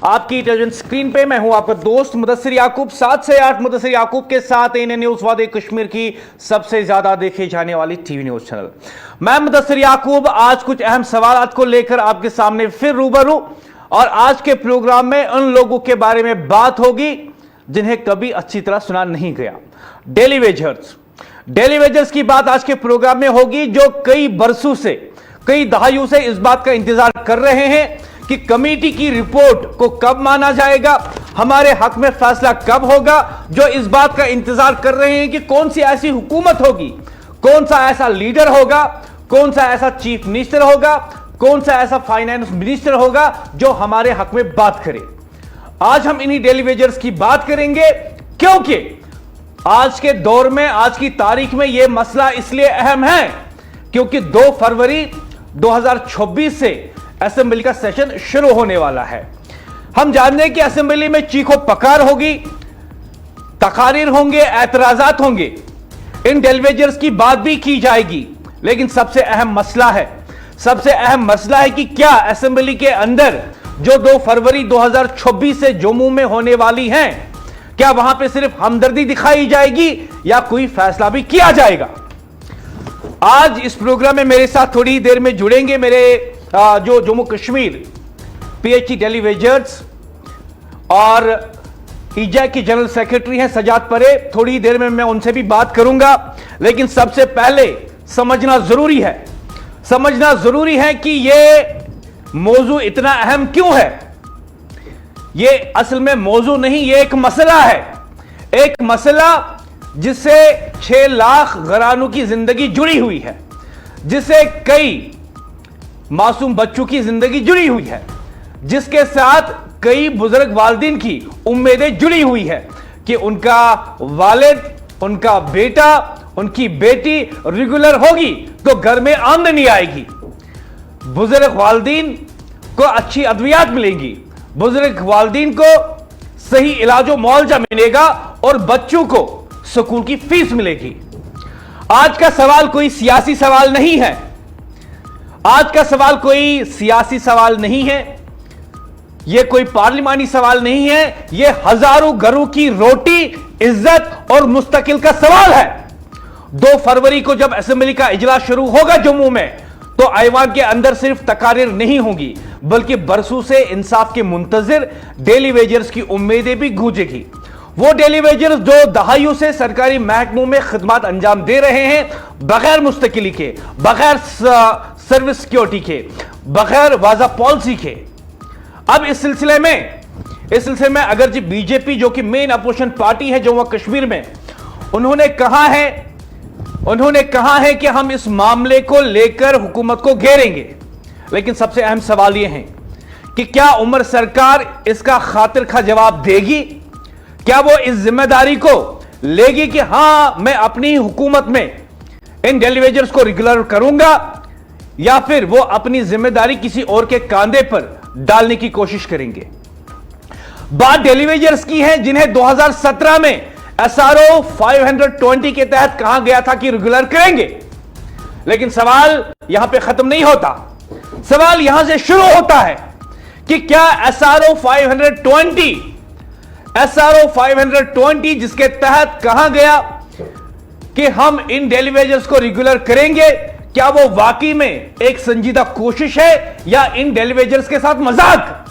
आपकी television screen पे मैं हूं आपका दोस्त मुदस्सिर याकूब, 7 से 8 मुदस्सिर याकूब के साथ एएनए न्यूज वादे कश्मीर की सबसे ज्यादा देखे जाने वाली टीवी न्यूज चैनल। मैं मुदस्सिर याकूब आज कुछ अहम सवालात को लेकर आपके सामने फिर रूबरू, और आज के प्रोग्राम में उन लोगों के बारे में बात होगी जिन्हें कभी अच्छी तरह सुना नहीं गया। डेली वेजर्स की बात आज के प्रोग्राम में होगी, जो कई बरसों से, कई दहाइयों से इस बात का इंतजार कर रहे हैं कि कमेटी की रिपोर्ट को कब माना जाएगा, हमारे हक में फैसला कब होगा। जो इस बात का इंतजार कर रहे हैं कि कौन सी ऐसी हुकूमत होगी, कौन सा ऐसा लीडर होगा, कौन सा ऐसा चीफ मिनिस्टर होगा, कौन सा ऐसा फाइनेंस मिनिस्टर होगा जो हमारे हक में बात करे। आज हम इन्हीं डेली वेजर्स की बात करेंगे, क्योंकि आज के दौर में, आज की तारीख में यह मसला इसलिए अहम है क्योंकि 2 फरवरी 2026 से असेंबली का सेशन शुरू होने वाला है। हम जानते हैं कि असेंबली में चीखो पकार होगी, तकारीर होंगे, एतराजात होंगे, इन डेलीवेजर्स की बात भी की जाएगी। लेकिन सबसे अहम मसला है कि क्या असेंबली के अंदर जो 2 फरवरी 2026 से जम्मू में होने वाली हैं, क्या वहां पे सिर्फ हमदर्दी दिखाई जाएगी या कोई फैसला भी किया जाएगा। आज इस प्रोग्राम में मेरे साथ थोड़ी देर में जुड़ेंगे मेरे जो Jammu Kashmir PHE daily wagers और ईजा की जनरल सेक्रेटरी हैं सजाद परे। थोड़ी देर में मैं उनसे भी बात करूंगा, लेकिन सबसे पहले समझना जरूरी है कि यह मौजू इतना अहम क्यों है। यह असल में मौजू नहीं, यह एक मसला है, एक मसला जिससे 6 लाख घरानों की जिंदगी जुड़ी हुई है, जिससे कई मासूम बच्चों की जिंदगी जुड़ी हुई है, जिसके साथ कई बुजुर्ग वालिदैन की उम्मीदें जुड़ी हुई है कि उनका वालिद, उनका बेटा, उनकी बेटी रेगुलर होगी तो घर में आमदनी आएगी, बुजुर्ग वालिदैन को अच्छी अद्वियात मिलेंगी, बुजुर्ग वालिदैन को सही इलाजो मुआवजा मिलेगा और बच्चों को स्कूल की फीस मिलेगी। आज का सवाल कोई सियासी सवाल नहीं है, यह कोई पार्लिमानी सवाल नहीं है, यह हजारों घरों की रोटी, इज्जत और मुस्तकिल का सवाल है। 2 फरवरी को जब असेंबली का इजलास शुरू होगा जम्मू में, तो ऐवान के अंदर सिर्फ तकारीर नहीं होगी, बल्कि बरसों से इंसाफ के मुंतजिर डेली वेजर्स की उम्मीदें भी गूंजेगी। वो डेली वेजर्स जो दहाइयों से सरकारी महकमों में खिदमत अंजाम दे रहे हैं, बगैर मुस्तकिली के, बगैर सर्विस सिक्योरिटी के, बगैर वाज़ा पॉलिसी के। अब इस सिलसिले में अगर जी बीजेपी, जो कि मेन अपोजिशन पार्टी है जम्मू कश्मीर में, उन्होंने कहा है कि हम इस मामले को लेकर हुकूमत को घेरेंगे। लेकिन सबसे अहम सवाल यह है कि क्या उमर सरकार इसका खातिर खा जवाब देगी? क्या वो इस जिम्मेदारी को लेगी कि हां, मैं अपनी हुकूमत में इन डेलीवेजर्स को रेगुलर करूंगा, या फिर वो अपनी जिम्मेदारी किसी और के कांधे पर डालने की कोशिश करेंगे? बात डेलीवेजर्स की है जिन्हें 2017 में एसआरओ 520 के तहत कहा गया था कि रेगुलर करेंगे। लेकिन सवाल यहां पे खत्म नहीं होता, सवाल यहां से शुरू होता है कि क्या एसआरओ 520 जिसके तहत कहा गया कि हम इन डेलीवेजर्स को रेगुलर करेंगे, क्या वो वाकई में एक संजीदा कोशिश है या इन डेलीवेजर्स के साथ मजाक?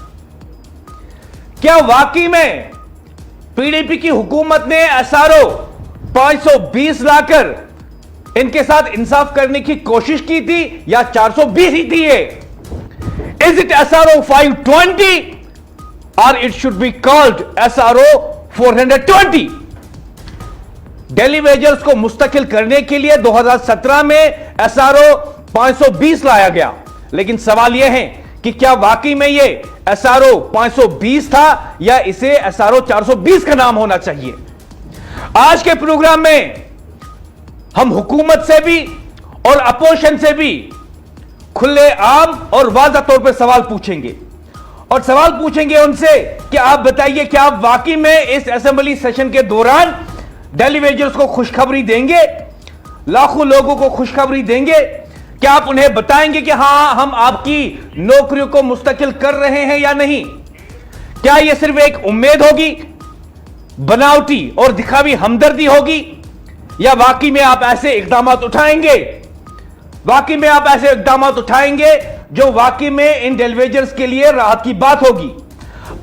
क्या वाकई में पीडीपी की हुकूमत ने एसआरओ 520 लाकर इनके साथ इंसाफ करने की कोशिश की थी या 420 ही थी? इज इट एसआरओ 520 और it should be called SRO 420? Daily wagers को मुस्तकिल करने के लिए 2017 में एसआरओ 520 लाया गया। लेकिन सवाल यह है कि क्या वाकई में यह एसआरओ 520 था या इसे एसआरओ 420 का नाम होना चाहिए? आज के प्रोग्राम में हम हुकूमत से भी और अपोजिशन से भी खुले आम और वाज़ा तौर पर सवाल पूछेंगे, और सवाल पूछेंगे उनसे कि आप बताइए, क्या आप वाकई में इस असेंबली सेशन के दौरान डेली वेजर्स को खुशखबरी देंगे, लाखों लोगों को खुशखबरी देंगे? क्या आप उन्हें बताएंगे कि हां, हम आपकी नौकरियों को मुस्तकिल कर रहे हैं या नहीं? क्या यह सिर्फ एक उम्मीद होगी, बनावटी और दिखावी हमदर्दी होगी, या वाकई में आप ऐसे इकदाम उठाएंगे, वाकई में आप ऐसे इकदाम उठाएंगे जो वाकई में इन डेलीवेजर्स के लिए राहत की बात होगी?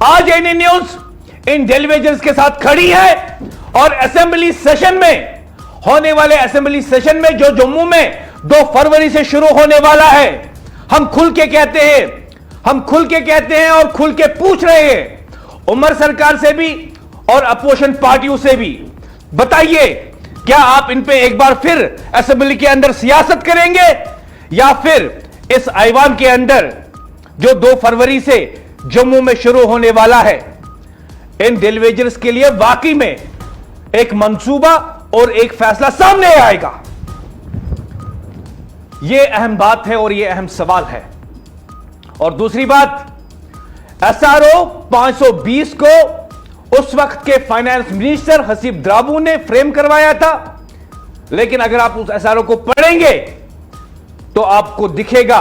आज एएनएन न्यूज इन डेलीवेजर्स के साथ खड़ी है और असेंबली सेशन में, होने वाले असेंबली सेशन में जो जम्मू में 2 फरवरी से शुरू होने वाला है, हम खुल के कहते हैं, हम खुल के कहते हैं और खुल के पूछ रहे हैं उमर सरकार से भी और अपोजिशन पार्टियों से भी, बताइए क्या आप इन पे एक बार फिर असेंबली के अंदर सियासत करेंगे, या फिर इस ऐवान के अंदर जो 2 फरवरी से जम्मू में शुरू होने वाला है, इन डेलीवेजर्स के लिए वाकई में एक मंसूबा और एक फैसला सामने आएगा? यह अहम बात है और यह अहम सवाल है। और दूसरी बात, एसआरओ 520 को उस वक्त के फाइनेंस मिनिस्टर हसीब द्राबू ने फ्रेम करवाया था, लेकिन अगर आप उस एसआरओ को पढ़ेंगे तो आपको दिखेगा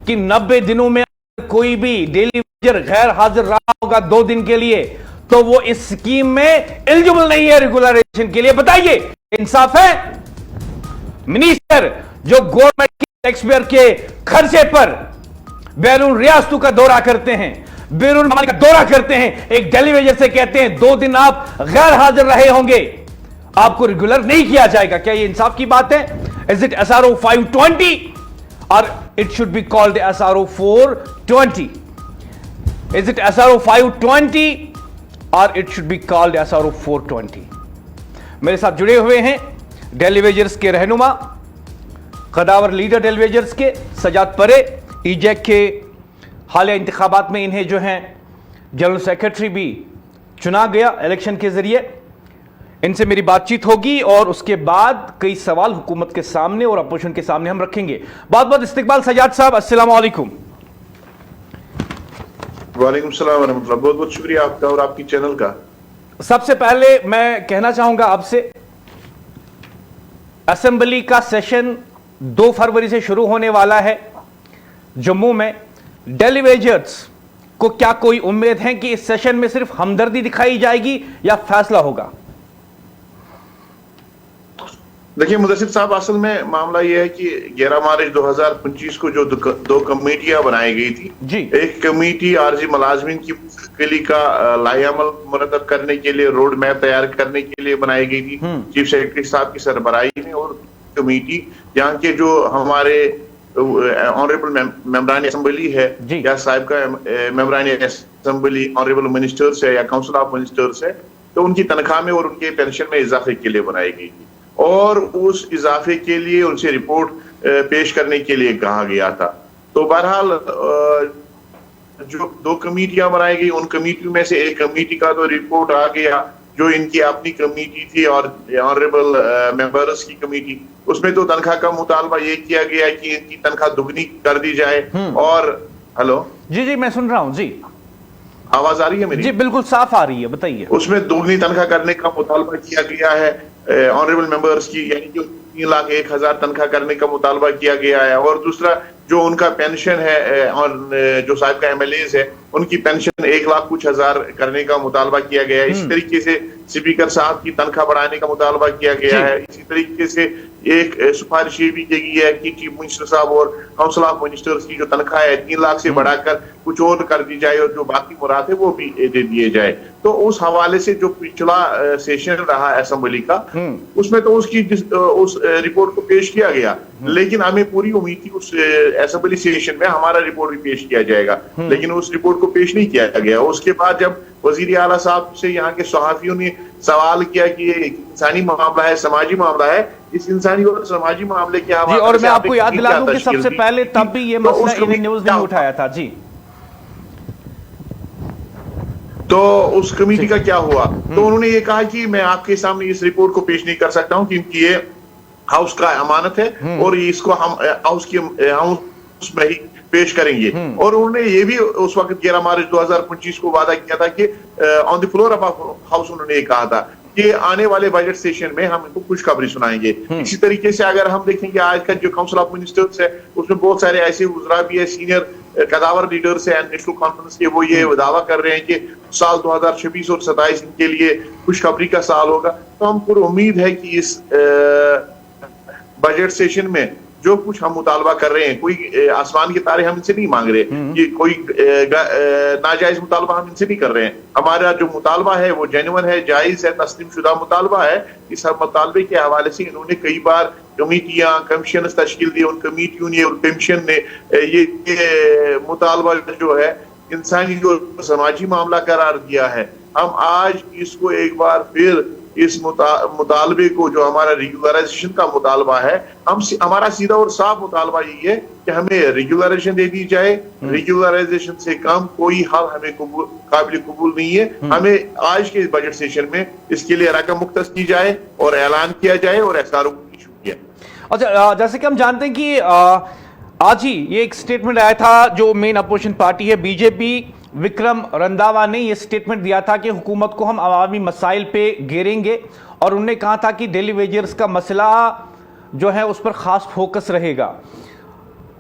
कि 90 दिनों में कोई भी डेलीवेजर गैर हाजिर रहा होगा 2 दिन के लिए, तो वो इस स्कीम में एलिजिबल नहीं है रेगुलराइजेशन के लिए। बताइए, इंसाफ है? मिनिस्टर जो गवर्नमेंट के टैक्स पेयर के खर्चे पर बैरून रियासतों का दौरा करते हैं, बैरून ममालिक का दौरा करते हैं, एक डेलीवेजर से कहते हैं 2 दिन आप गैर हाजिर रहे होंगे, आपको रेगुलर नहीं किया जाएगा। क्या यह इंसाफ की बात है? इज इट एसआरओ 520 और it should be called SRO 420? Is it SRO 520 और it should be called SRO 420? मेरे साथ जुड़े हुए हैं डेलीवेजर्स के रहनुमा, कदावर लीडर डेलीवेजर्स के सजाद परे, ईजेक के हालिया इंतखाबात में इन्हें जो हैं जनरल सेक्रेटरी भी चुना गया इलेक्शन के जरिए। इनसे मेरी बातचीत होगी और उसके बाद कई सवाल हुकूमत के सामने और अपोजिशन के सामने हम रखेंगे। बहुत बहुत इस्तकबाल सजाद साहब, अस्सलाम वालेकुम। वालेकुम सलाम व रहमतुल्लाह। बहुत बहुत शुक्रिया आपका और आपकी चैनल का। सबसे पहले मैं कहना चाहूंगा आपसे, असेंबली का सेशन 2 फरवरी से शुरू होने वाला है जम्मू में। डेलीवेजर्स को क्या कोई उम्मीद है कि इस सेशन में सिर्फ हमदर्दी दिखाई जाएगी या फैसला होगा? देखिए मुदस्सिर साहब, असल में मामला यह है कि 11 मार्च 2025 को जो 2 कमेटियां बनाई गई थी जी। एक कमेटी आरजी मुलाजमीन की मुस्तकिली का लाहेअमल मुनक्कद करने के लिए रोड मैप तैयार करने के लिए बनाई गई थी चीफ सेक्रेटरी साहब की सरबराही में, और कमेटी यहाँ के जो हमारे ऑनरेबल मेंबरान असेंबली है या साहिब का मेंबरान असेंबली ऑनरेबल मिनिस्टर्स है या काउंसिल ऑफ मिनिस्टर्स है, तो उनकी तनख्वाह में और उनके पेंशन में इजाफे के लिए बनाई गई थी, और उस इजाफे के लिए उनसे रिपोर्ट पेश करने के लिए कहा गया था। तो बहरहाल जो 2 कमेटियां बनाई गई, उन कमेटियों में से एक कमेटी का तो रिपोर्ट आ गया जो इनकी अपनी कमेटी थी और ऑनरेबल मेंबर्स की कमेटी, उसमें तो तनख्वाह का मुतालबा ये किया गया कि इनकी तनख्वाह दुगनी कर दी जाए। और हेलो जी जी, मैं सुन रहा हूं जी, आवाज आ रही है मेरी? जी बिल्कुल साफ आ रही है, बताइए। उसमें दुगनी तनख्वाह करने का मुतालबा किया गया है ऑनरेबल मेंबर्स की, यानी कि 3,01,000 तनख्वाह करने का मुतालबा किया गया है। और दूसरा जो उनका पेंशन है और जो साहब का एमएलएज है उनकी पेंशन 1,00,000 कुछ हजार करने का मुतालबा किया गया है। इसी तरीके से स्पीकर साहब की तनख्वाह बढ़ाने का मुतालबा किया गया है। इसी तरीके से एक सिफारिश ये भी की गई है कि चीफ मिनिस्टर साहब और काउंसिल ऑफ मिनिस्टर्स की जो तनख्वाह है 3,00,000 से बढ़ाकर कुछ और कर दी जाए, और जो बाकी मुराद है वो भी दे दिए जाए। तो उस हवाले से जो पिछला सेशन रहा असेंबली का, उसमें तो उसकी उस रिपोर्ट को पेश किया गया, लेकिन हमें पूरी उम्मीद थी उस असेंबली सेशन में हमारा रिपोर्ट भी पेश किया जाएगा, लेकिन उस रिपोर्ट को पेश नहीं किया गया। उसके बाद जब वजीर आला साहब से यहाँ के सहाफियों ने सवाल किया कि ये इंसानी मामला है, समाजी मामला है, इस इंसानी और समाजी मामले के हवाले और मैं आपको याद दिला दूं कि सबसे पहले तब भी ये मसला एएनएन न्यूज़ ने उठाया था जी। तो उस कमेटी का क्या हुआ? तो उन्होंने ये कहा कि मैं आपके सामने इस रिपोर्ट को पेश नहीं कर सकता हूं क्योंकि ये हाउस का अमानत है और इसको हम हाउस में ही पेश करेंगे। और उन्होंने ये भी उस वक्त 11 मार्च 2025 को वादा किया था कि on the floor of house उन्होंने ये कहा था कि आने वाले बजट सेशन में हम इनको खुशखबरी सुनाएंगे। इसी तरीके से अगर हम देखेंगे आज का जो काउंसिल ऑफ मिनिस्टर्स है उसमें बहुत सारे ऐसे उजरा भी है, सीनियर कदावर लीडर्स हैं नेशनल कॉन्फ्रेंस के, वो ये दावा कर रहे हैं कि साल 2026 और 27 इनके लिए खुशखबरी का साल होगा। तो हम पूरी उम्मीद है कि इस बजट सेशन में जो कुछ हम मुतालबा कर रहे हैं, कोई आसमान के तारे हम इनसे नहीं मांग रहे कि कोई नाजायज मुतालबा हम इनसे नहीं कर रहे हैं। हमारा जो मुतालबा है वो जेन्युइन है, जायज है, तस्लीम शुदा मुतालबा है। इस मुतालबे के हवाले से इन्होंने कई बार कमेटियां, कमीशन तश्कील दी, उन कमेटियों ने और कमीशन ने ये मुतालबा जो है इंसानी और समाजी मामला करार दिया है। हम आज इसको एक बार फिर इस मुतालबे को, जो हमारा रेगुलराइजेशन का मुतालबा है, हमारा सीधा और साफ मुतालबा यही है कि हमें रेगुलराइजेशन दे दी जाए। रेगुलराइजेशन से कम कोई हल हमें काबिल कबूल नहीं है। हमें आज के बजट सेशन में इसके लिए रकम मुख्तस की जाए और ऐलान किया जाए और एसआरओ को इशू किया। अच्छा, जैसे कि हम जानते हैं कि आज ही ये एक स्टेटमेंट आया था, जो मेन अपोजिशन पार्टी है बीजेपी, विक्रम रंधावा ने यह स्टेटमेंट दिया था कि हुकूमत को हम अवामी मसाइल पे घेरेंगे, और उन्होंने कहा था कि डेली वेजर्स का मसला जो है उस पर खास फोकस रहेगा।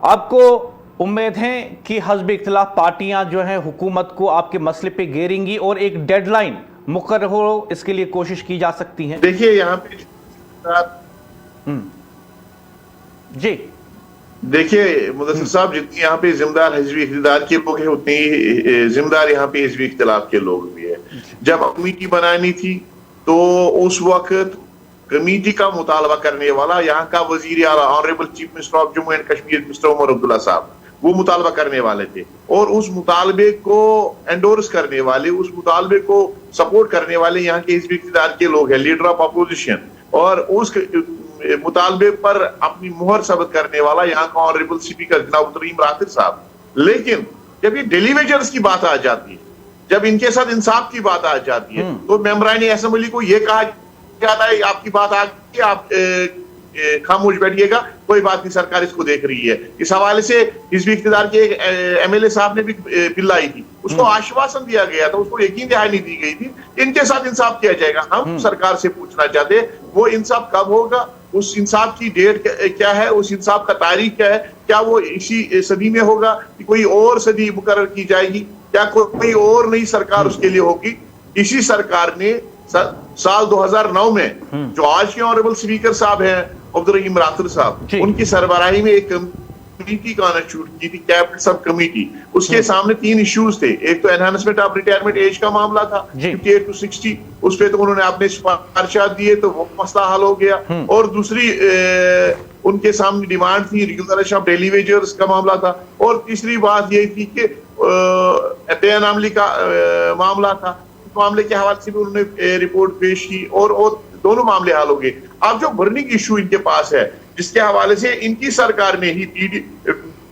आपको उम्मीद है कि हस्ब इख्तिलाफ पार्टियां जो है हुकूमत को आपके मसले पे घेरेंगी और एक डेडलाइन मुकर्रर हो, इसके लिए कोशिश की जा सकती है? देखिए यहाँ पे जी देखिए मुदस्सिर साहब, जितनी यहाँ पे जिम्मेदार हिज़्ब इख्तिदार के लोग हैं, उतनी ही जिम्मेदार यहाँ पे हिज़्ब इख्तिलाफ के लोग भी है। जब कमेटी बनानी थी तो उस वक्त कमेटी का मुतालबा करने वाला यहाँ का वजीर आला honourable chief minister of Jammu and Kashmir mister Omar Abdullah साहब, वो मुतालबा करने वाले थे। और उस मुतालबे को एंडोर्स करने वाले, उस मुतालबे को सपोर्ट करने वाले यहाँ के हिज़्ब इख्तिदार के लोग हैं, लीडर ऑफ अपोजिशन। और उस मुतालबे पर अपनी मुहर सबत करने वाला यहाँ का ऑनरेबल स्पीकर जनाब तरीम राथिर साहब। लेकिन जब ये डेली वेजर्स की बात आ जाती है, जब इनके साथ इंसाफ की बात आ जाती है, तो मेंबरान असेंबली को यह कहा जाता है आपकी बात आ गई, आप खामोश बैठिएगा, कोई बात नहीं, सरकार इसको देख रही है। इस हवाले से हिज़्ब इख्तिदार के एक एमएलए साहब ने भी बिल लाई थी, उसको आश्वासन दिया गया था, उसको यकीन दहानी दी गई थी, इनके साथ इंसाफ किया जाएगा। हम सरकार से पूछना चाहते हैं वो इंसाफ कब होगा, उस इंसाफ की डेट क्या है, उस इंसाफ का तारीख क्या है, क्या वो इसी सदी में होगा कि कोई और सदी मुकर्रर की जाएगी, क्या कोई और नई सरकार उसके लिए होगी? इसी सरकार ने साल 2009 में जो आज के ऑनरेबल स्पीकर साहब हैं अब्दुल रहीम राथिर साहब, उनकी सरबराही में एक कमेटी का शूट की थी, कैबिनेट सब कमेटी। उसके सामने 3 इश्यूज थे। एक तो एनहांसमेंट ऑफ रिटायरमेंट एज का मामला था 58 to 60, उस पर तो उन्होंने अपने सिफारिशात दिए तो वो मसला हल हो गया। और दूसरी उनके सामने डिमांड थी रेगुलराइजेशन ऑफ डेली वेजर्स का मामला था। और तीसरी बात यही थी कि पेनामली का मामला था, मामले के हवाले से भी उन्होंने रिपोर्ट पेश की और दोनों मामले हल हो गए। अब जो बर्निंग इशू इनके पास है, जिसके हवाले से इनकी सरकार ने ही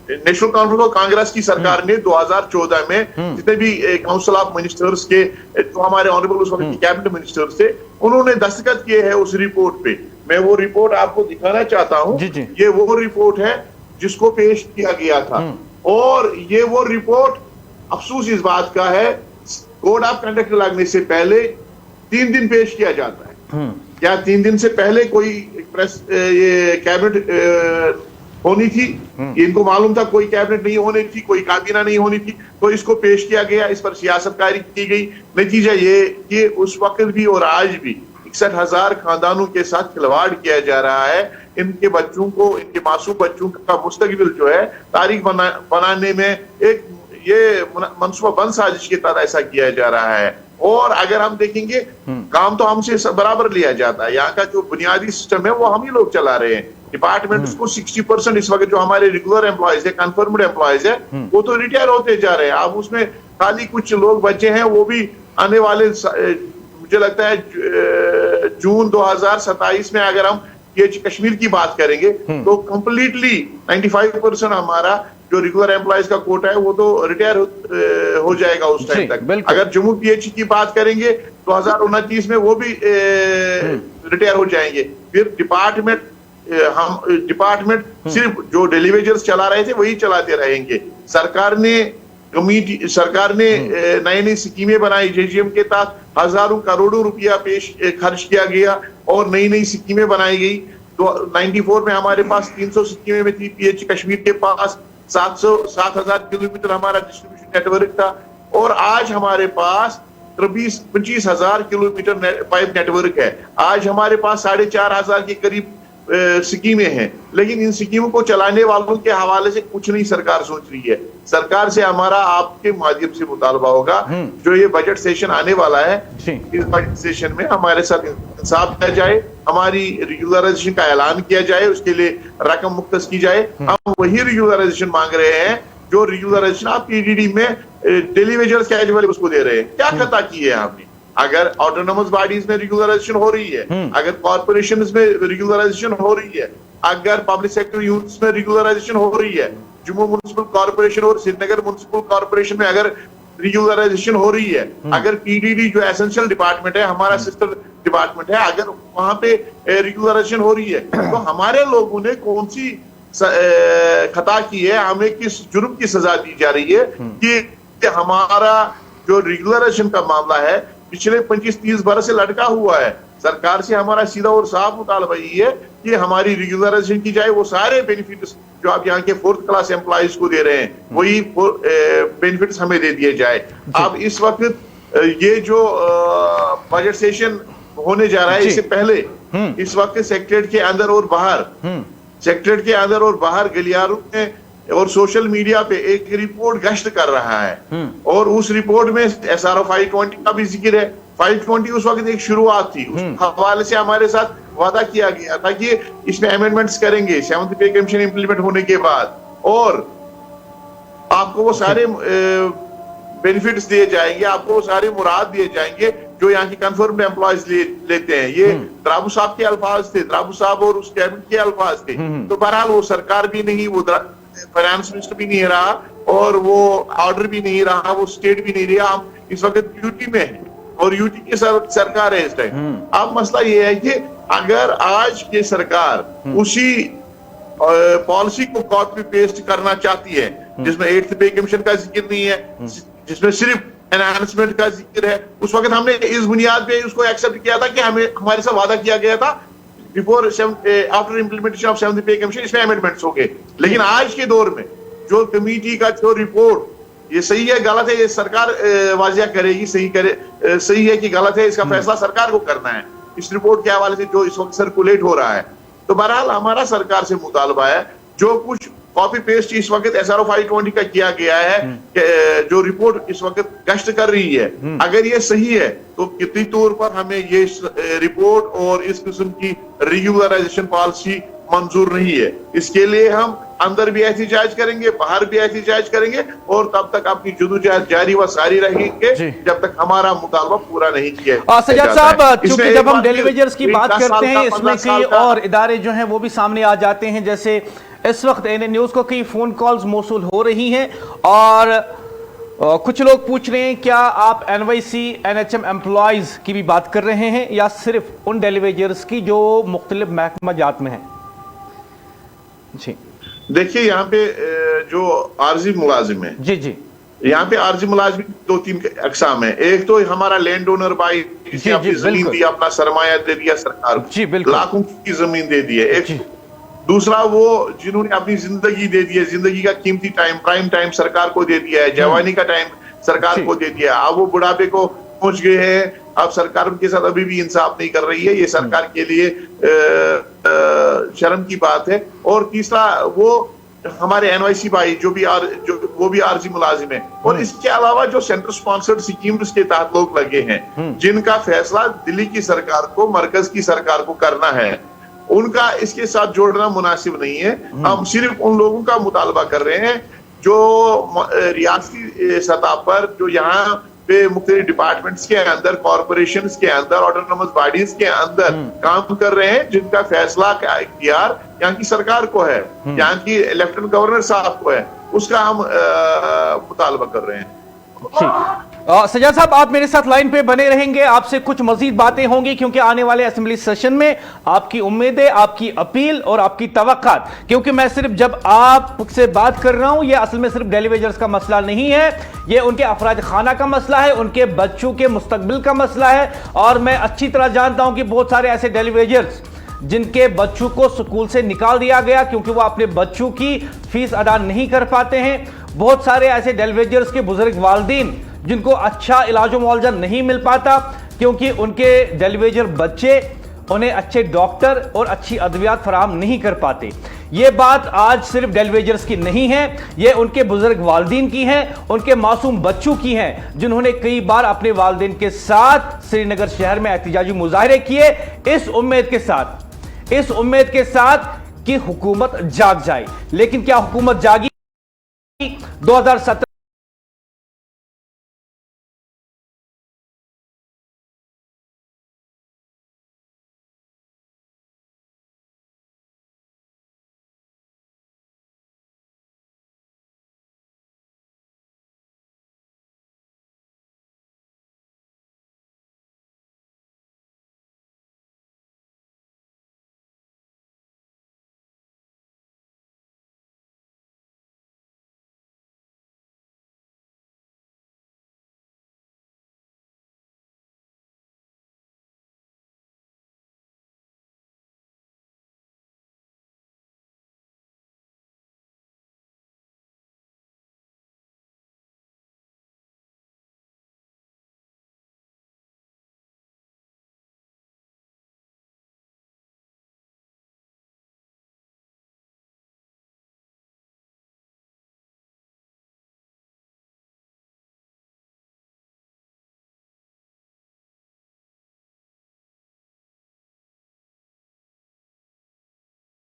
नेशनल कॉन्फ्रेंस ऑफ कांग्रेस की सरकार ने 2014 में जितने भी काउंसिल ऑफ मिनिस्टर्स के जो हमारे ऑनरेबल उस वक्त कैबिनेट मिनिस्टर्स थे, उन्होंने दस्तखत किए हैं उस रिपोर्ट पे। मैं वो रिपोर्ट आपको दिखाना चाहता हूं। ये वो रिपोर्ट है जिसको पेश किया गया था। और ये वो रिपोर्ट अफसोस इस बात का है, कोड ऑफ कंडक्ट लगने से पहले 3 दिन पेश किया जाता है। क्या 3 दिन से पहले कोई प्रेस ये कैबिनेट होनी थी? इनको मालूम था कोई कैबिनेट नहीं होनी थी, कोई काबीना नहीं होनी थी, तो इसको पेश किया गया, इस पर सियासतकारी की गई। नतीजा ये उस वक्त भी और आज भी 61,000 खानदानों के साथ खिलवाड़ किया जा रहा है। इनके बच्चों को, इनके मासूम बच्चों का मुस्तकबिल जो है तारीख बनाने में एक ये मनसूबा बंद साजिश के तहत ऐसा किया जा रहा है। और अगर हम देखेंगे, काम तो हमसे बराबर लिया जाता है। यहाँ का जो बुनियादी सिस्टम है वो हम ही लोग चला रहे हैं। डिपार्टमेंट को 60% इस वक्त जो हमारे रेगुलर एम्प्लॉयज है, कंफर्म्ड एम्प्लॉयज है, वो तो रिटायर होते जा रहे हैं। अब उसमें खाली कुछ लोग बचे हैं, वो भी आने वाले मुझे लगता है जून 2027 में अगर हम PH कश्मीर की बात करेंगे तो कंप्लीटली 95% हमारा जो रेगुलर एम्प्लॉयज का कोटा है वो तो रिटायर हो जाएगा उस टाइम तक। अगर जम्मू PH की बात करेंगे 2029 में वो भी रिटायर हो जाएंगे। फिर डिपार्टमेंट सिर्फ जो डेली वेजर्स चला रहे थे वही चलाते रहेंगे। सरकार ने नई स्कीमें बनाई, JGM के तहत हजारों करोड़ों रुपया खर्च किया गया और नई स्कीमें बनाई गई। तो 94 में हमारे पास 300 स्कीमें में थी, PH कश्मीर के पास 7,000 किलोमीटर हमारा डिस्ट्रीब्यूशन नेटवर्क था, और आज हमारे पास 25,000 किलोमीटर पाइप नेटवर्क है। आज हमारे पास 4,500 के करीब स्कीमें हैं, लेकिन इन स्कीमों को चलाने वालों के हवाले से कुछ नहीं सरकार सोच रही है। सरकार से हमारा आपके माध्यम से मुतालबा होगा, जो ये बजट सेशन आने वाला है, इस बजट सेशन में हमारे साथ इंसाफ किया जाए, हमारी रेगुलराइजेशन का ऐलान किया जाए, उसके लिए रकम मुख्तस की जाए। हम वही रेगुलराइजेशन मांग रहे हैं जो रेगुलराइजेशन आप पीडीडी में डेली वेजर्स कैजुअल उसको दे रहे हैं। क्या खता की है हमने? अगर ऑटोनोमस बॉडीज में रेगुलराइजेशन हो रही है, अगर कॉर्पोरेशंस में रेगुलराइजेशन हो रही है, अगर पब्लिक सेक्टर यूनिट्स में रेगुलराइजेशन हो रही है, जम्मू म्युनिसिपल कॉर्पोरेशन और श्रीनगर म्युनिसिपल कॉर्पोरेशन में अगर रेगुलराइजेशन हो रही है, अगर पीडीडी जो एसेंशियल डिपार्टमेंट है, हमारा सिस्टर डिपार्टमेंट है, अगर वहां पे रेगुलराइजेशन हो रही है, तो हमारे लोगों ने कौन सी खता की है, हमें किस जुर्म की सजा दी जा रही है कि हमारा जो रेगुलराइजेशन का मामला है पिछले 25-30 बरस से लटका हुआ है। सरकार से हमारा सीधा और साफ मुतालबा ये है कि हमारी रेगुलराइजेशन की जाए, वो सारे बेनिफिट्स जो आप यहाँ के 4th क्लास एम्प्लॉइज को दे रहे हैं, वही बेनिफिट्स हमें दे दिए जाए। अब इस वक्त ये जो बजट सेशन होने जा रहा है, इससे पहले इस वक्त सेक्रेटरीट के अंदर और बाहर, सेक्रेटरीट के अंदर और बाहर गलियारों में और सोशल मीडिया पे एक रिपोर्ट गश्त कर रहा है, और उस रिपोर्ट में SRO 520 का भी जिक्र है। 520 उस वक्त एक शुरुआत थी, उस हवाले से हमारे साथ वादा किया गया था कि इसमें अमेंडमेंट्स करेंगे 7th पे कमीशन इंप्लीमेंट होने के बाद, और आपको वो सारे बेनिफिट्स दिए जाएंगे, आपको वो सारे मुराद दिए जाएंगे जो यहाँ की कंफर्म्ड एम्प्लॉयज लेते हैं। ये द्राबू साहब के अल्फाज थे, द्राबू साहब और उस कैबिनेट के अल्फाज थे। तो बहरहाल वो सरकार भी नहीं, वो फाइनेंस मिनिस्टर भी नहीं रहा, और वो ऑर्डर भी नहीं रहा, वो स्टेट भी नहीं रहा। हम इस वक्त यूटी में है, और यूटी की सरकार है इस टाइम। अब मसला ये है कि अगर आज की सरकार उसी पॉलिसी को कॉपी पेस्ट करना चाहती है, जिसमें 8th पे कमीशन का जिक्र नहीं है, जिसमें सिर्फ एनहांसमेंट का जिक्र है, उस वक्त हमने इस बुनियाद पे उसको एक्सेप्ट किया था कि हमें हमारे साथ वादा किया गया था before after implementation of 7th पे कमीशन इसमें अमेंडमेंट्स हो गए। लेकिन आज के दौर में जो कमेटी का जो रिपोर्ट, ये सही है गलत है, ये सरकार वाजिया करेगी, सही है कि गलत है, इसका फैसला सरकार को करना है, इस रिपोर्ट के हवाले से जो इस वक्त सर्कुलेट हो रहा है। तो बहरहाल हमारा सरकार से मुतालबा है, जो कुछ कॉपी पेस्ट इस वक्त SRO 520 का किया गया है, जो रिपोर्ट इस वक्त गश्त कर रही है, अगर ये सही है तो कितनी तौर पर हमें ये रिपोर्ट और इस किस्म की रेगुलराइजेशन पॉलिसी मंजूर नहीं है। इसके लिए हम अंदर भी एहतिजाज करेंगे, बाहर भी एहतिजाज करेंगे, और तब तक अपनी जदोजहद जारी व सारी रहेंगे जब तक हमारा मुतालबा पूरा नहीं किया। सज्जाद साहब, चूंकि जब हम डेली वेजर्स की बात करते हैं, इसमें कई और इदारे जो हैं वो भी सामने आ जाते हैं। जैसे इस वक्त ANN न्यूज को कई फोन कॉल्स मौसूल हो रही हैं, और कुछ लोग पूछ रहे हैं क्या आप NYC NHM एम्प्लॉयज की भी बात कर रहे हैं, या सिर्फ उन डेली वेजर्स की जो मुख्तलिफ महकमा जात में है? जी देखिए, यहाँ पे जो आर्जी मुलाजिम है, जी यहाँ पे आर्जी मुलाजिम 2-3 अकसाम है। एक तो हमारा लैंड ओनर भाई, जिसने अपनी जमीन दी, अपना सरमाया दे दिया सरकार को, लाखों की जमीन दे दी है। एक दूसरा वो जिन्होंने अपनी जिंदगी दे दी है, जिंदगी का कीमती टाइम, प्राइम टाइम सरकार को दे दिया है, जवानी का टाइम सरकार को दे दिया। अब वो बुढ़ापे को पहुंच गए हैं, अब सरकार उनके साथ अभी भी इंसाफ नहीं कर रही है, ये सरकार के लिए शर्म की बात है। और तीसरा वो हमारे NYC भाई जो भी आर्जी मुलाजिम है, और इसके अलावा जो सेंटर स्पॉन्सर्ड स्कीम्स के तहत लोग लगे हैं, जिनका फैसला दिल्ली की सरकार को, मरकज की सरकार को करना है, उनका इसके साथ जोड़ना मुनासिब नहीं है। हम सिर्फ उन लोगों का मुतालबा कर रहे हैं जो रियासती सतह पर, जो यहाँ पे मुख्तलिफ डिपार्टमेंट्स के अंदर, कॉर्पोरेशंस के अंदर, ऑटोनोमस बॉडीज के अंदर काम कर रहे हैं, जिनका फैसला का इख्तियार यहाँ की सरकार को है, यहाँ की लेफ्टिनेंट गवर्नर साहब को है, उसका हम मुतालबा कर रहे हैं। सज्जाद साहब, आप मेरे साथ लाइन पे बने रहेंगे, आपसे कुछ मजीद बातें होंगी, क्योंकि आने वाले असेंबली सेशन में आपकी उम्मीदें, आपकी अपील और आपकी तवक्कात, क्योंकि मैं सिर्फ जब आपसे बात कर रहा हूं, ये असल में सिर्फ डेली वेजर्स का मसला नहीं है, ये उनके अफराज खाना का मसला है, उनके बच्चों के मुस्तकबिल का मसला है। और मैं अच्छी तरह जानता हूं कि बहुत सारे ऐसे डेली वेजर्स जिनके बच्चों को स्कूल से निकाल दिया गया क्योंकि वो अपने बच्चों की फीस अदा नहीं कर पाते हैं। बहुत सारे ऐसे डेलीवेजर्स के बुजुर्ग वालिदैन जिनको अच्छा इलाज मुआवजा नहीं मिल पाता क्योंकि उनके डेलीवेजर बच्चे उन्हें अच्छे डॉक्टर और अच्छी अद्वियात फराहम नहीं कर पाते। यह बात आज सिर्फ डेलीवेजर्स की नहीं है, यह उनके बुजुर्ग वालिदैन की है, उनके मासूम बच्चों की है, जिन्होंने कई बार अपने वालिदैन के साथ श्रीनगर शहर में एहतजाजी मुजाहरे किए इस उम्मीद के साथ कि हुकूमत जाग जाए। लेकिन क्या हुकूमत जागी? 2017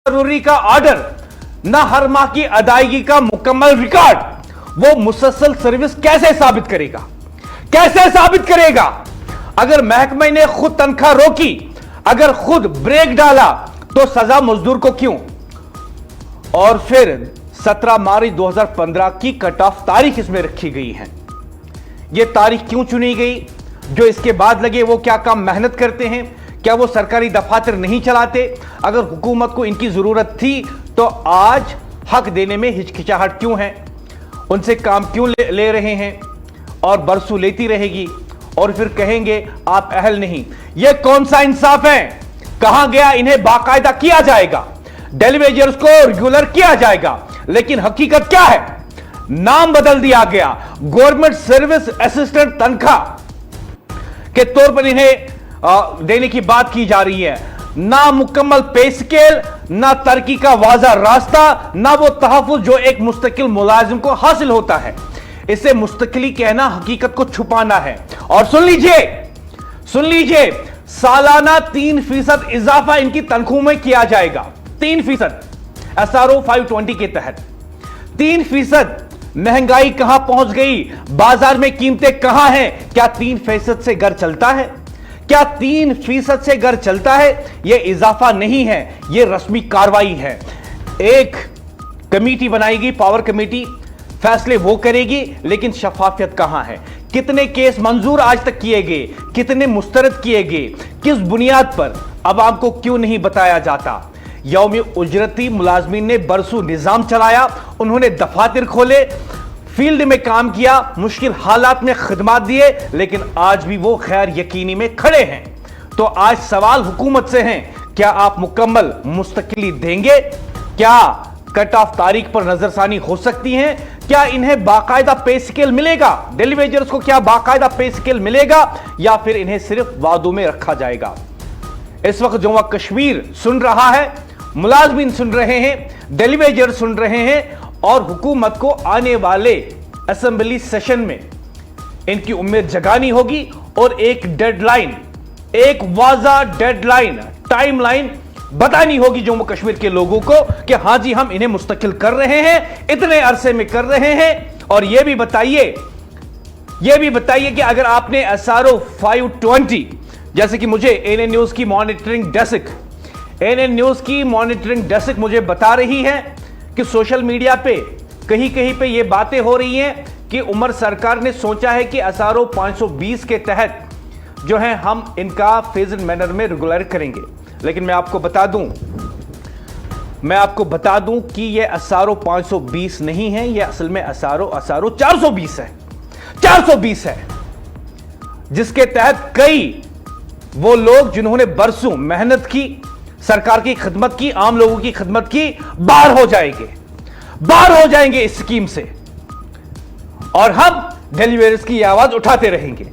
जरूरी का ऑर्डर, ना हर माह की अदायगी का मुकम्मल रिकॉर्ड, वो मुसलसल सर्विस कैसे साबित करेगा? कैसे साबित करेगा? अगर महकमे ने खुद तनख्वाह रोकी, अगर खुद ब्रेक डाला, तो सजा मजदूर को क्यों? और फिर 17 मार्च 2015 की कट ऑफ तारीख इसमें रखी गई है। यह तारीख क्यों चुनी गई? जो इसके बाद लगे वो क्या काम मेहनत करते हैं? क्या वो सरकारी दफातर नहीं चलाते? अगर हुकूमत को इनकी जरूरत थी तो आज हक देने में हिचकिचाहट क्यों है? उनसे काम क्यों ले रहे हैं? और बरसों लेती रहेगी और फिर कहेंगे आप अहल नहीं। यह कौन सा इंसाफ है? कहां गया? इन्हें बाकायदा किया जाएगा, डेलीवेजर्स को रेगुलर किया जाएगा, लेकिन हकीकत क्या है? नाम बदल दिया गया। गवर्नमेंट सर्विस असिस्टेंट तनख्वाह के तौर पर इन्हें देने की बात की जा रही है। ना मुकम्मल पे स्केल, ना तरक्की का वाज़ा रास्ता, ना वो तहफ़्फ़ुज़ जो एक मुस्तकिल मुलाजिम को हासिल होता है। इसे मुस्तकिली कहना हकीकत को छुपाना है। और सुन लीजिए, सालाना 3% इजाफा इनकी तनख्वाह में किया जाएगा। 3% SRO 520 के तहत 3%। महंगाई कहां पहुंच गई? बाजार में कीमतें कहां हैं? क्या 3% से घर चलता है? क्या 3% से घर चलता है? यह इजाफा नहीं है, यह रस्मी कार्रवाई है। एक कमेटी बनाएगी, पावर कमेटी, फैसले वो करेगी, लेकिन शफाफियत कहां है? कितने केस मंजूर आज तक किए गए? कितने मुस्तरद किए गए? किस बुनियाद पर? अवाम को क्यों नहीं बताया जाता? यौम उजरती मुलाजमीन ने बरसों निजाम चलाया, उन्होंने दफातर खोले, फील्ड में काम किया, मुश्किल हालात में खिदमत दिए, लेकिन आज भी वो खैर यकीनी में खड़े हैं। तो आज सवाल हुकूमत से हैं, क्या आप मुकम्मल मुस्तकिली देंगे? क्या कट ऑफ तारीख पर नजरसानी हो सकती है? क्या इन्हें बाकायदा पे स्केल मिलेगा? डेलीवेजर्स को क्या बाकायदा पे स्केल मिलेगा, या फिर इन्हें सिर्फ वादों में रखा जाएगा? इस वक्त जम्मू कश्मीर सुन रहा है, मुलाजमीन सुन रहे हैं, डेलीवेजर सुन रहे हैं, और हुकूमत को आने वाले असेंबली सेशन में इनकी उम्मीद जगानी होगी और एक डेडलाइन, एक वाज़ा डेडलाइन, टाइमलाइन बतानी होगी जम्मू कश्मीर के लोगों को कि हां जी हम इन्हें मुस्तकिल कर रहे हैं, इतने अरसे में कर रहे हैं। और यह भी बताइए कि अगर आपने SRO 520, जैसे कि मुझे एएनएन न्यूज की मॉनिटरिंग डेस्क मुझे बता रही है कि सोशल मीडिया पे कहीं पे ये बातें हो रही हैं कि उमर सरकार ने सोचा है कि SRO 520 के तहत जो है हम इनका फेजन मैनर में रेगुलर करेंगे। लेकिन मैं आपको बता दूं कि ये SRO 520 नहीं है, ये असल में SRO 420 है, जिसके तहत कई वो लोग जिन्होंने बरसों मेहनत की, सरकार की खिदमत की, आम लोगों की खिदमत की, बाहर हो जाएंगे इस स्कीम से, और हम डेलीवेजर्स की आवाज उठाते रहेंगे।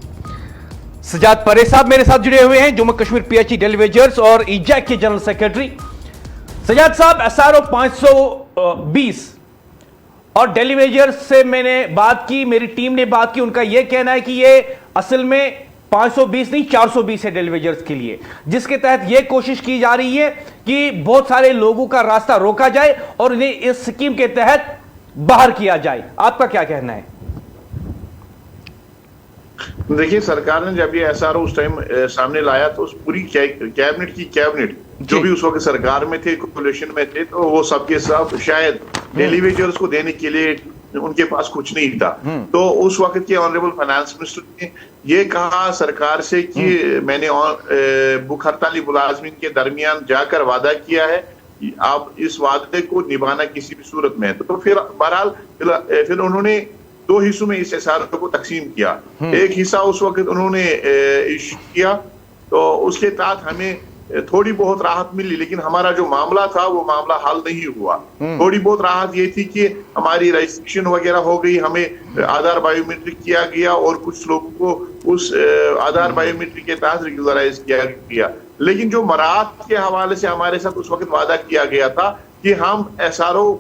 सजाद परे साहब मेरे साथ जुड़े हुए हैं, जम्मू कश्मीर पीएचई डेलीवेजर्स और ईजैक के जनरल सेक्रेटरी। सजाद साहब, एसआरओ 520 और डेलीवेजर्स से मैंने बात की, मेरी टीम ने बात की, उनका यह कहना है कि यह असल में 520 नहीं 420 है डेलीवेजर्स के लिए, जिसके तहत यह कोशिश की जा रही है कि बहुत सारे लोगों का रास्ता रोका जाए और इन्हें इस स्कीम के तहत बाहर किया जाए। आपका क्या कहना है? देखिए, सरकार ने जब ये एसआरओ उस टाइम सामने लाया तो उस पूरी कैबिनेट जो भी उस वक्त सरकार में थे, कोलिशन में थे, तो वो सबके सब शायद डेलीवेजर्स को देने के लिए उनके पास कुछ नहीं था। तो उस वक्त के ऑनरेबल फाइनेंस मिनिस्टर ने ये कहा सरकार से कि मैंने भूख हड़ताली मुलाजमीन के दरमियान जाकर वादा किया है, आप इस वादे को निभाना किसी भी सूरत में है। तो फिर बहरहाल फिर उन्होंने दो हिस्सों में इस एसआरओ को तकसीम किया। एक हिस्सा उस वक्त उन्होंने इश्यू किया, तो उसके तहत हमें थोड़ी बहुत राहत मिली, लेकिन हमारा जो मामला था वो मामला हल नहीं हुआ। थोड़ी बहुत राहत ये थी कि हमारी रजिस्ट्रेशन वगैरह हो गई, हमें आधार बायोमेट्रिक किया गया और कुछ लोगों को उस आधार बायोमेट्रिक के तहत रेगुलराइज किया गया। लेकिन जो मराहत के हवाले से हमारे साथ उस वक्त वादा किया गया था कि हम एसआरओ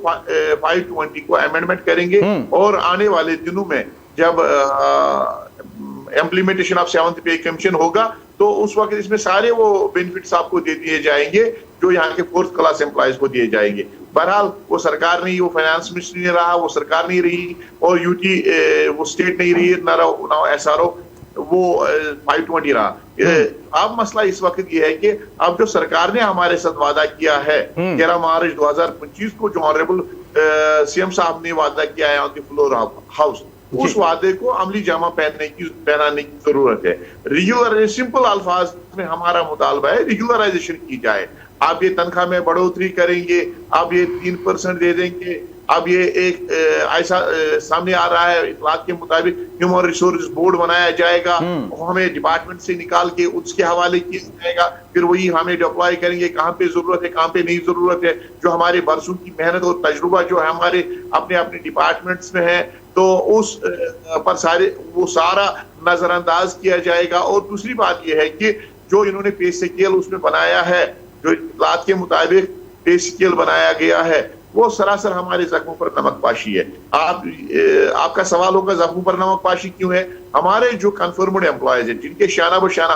520 को अमेंडमेंट करेंगे और आने वाले दिनों में जब इम्प्लीमेंटेशन ऑफ 7th पे कमीशन होगा तो उस वक्त इसमें सारे वो बेनिफिट्स आपको दे दिए जाएंगे जो यहाँ के 4th क्लास एम्प्लॉयज को दिए जाएंगे। बहरहाल वो सरकार नहीं, वो फाइनेंस मिनिस्ट्री नहीं रहा, वो सरकार नहीं रही और यूटी वो स्टेट नहीं रही, ना एसआरओ वो 520 रहा। अब मसला इस वक्त ये है कि अब जो सरकार ने हमारे साथ वादा किया है 11 मार्च 2025 को, जो ऑनरेबल सीएम साहब ने वादा किया है ऑन द फ्लोर हाउस, उस वादे को अमली जामा पहनाने की जरूरत है। रेगुलर सिंपल अल्फाज में हमारा मुतालबा है रेगुलराइजेशन की जाए। आप ये तनख्वाह में बढ़ोतरी करेंगे, आप ये 3% दे देंगे, अब ये एक ऐसा सामने आ रहा है इतलाक के मुताबिक ह्यूमन रिसोर्स बोर्ड बनाया जाएगा, हमें डिपार्टमेंट से निकाल के उसके हवाले किया जाएगा, फिर वही हमें डिप्लॉय करेंगे कहाँ पे जरूरत है कहाँ पे नहीं जरूरत है। जो हमारे बरसों की मेहनत और तजुर्बा जो है हमारे अपने अपने डिपार्टमेंट्स में है, तो उस पर वो सारा नजरअंदाज किया जाएगा। और दूसरी बात यह है कि जो इन्होंने पे स्केल उसमें बनाया है, जो इतलाक के मुताबिक पे स्केल बनाया गया है, वो सरासर हमारे जख्मों पर नमक पाशी है। आपका सवाल होगा जख्मों पर नमक पाशी क्यों है? हमारे जो कन्फर्म्ड एम्प्लॉयज हैं जिनके शाना बशाना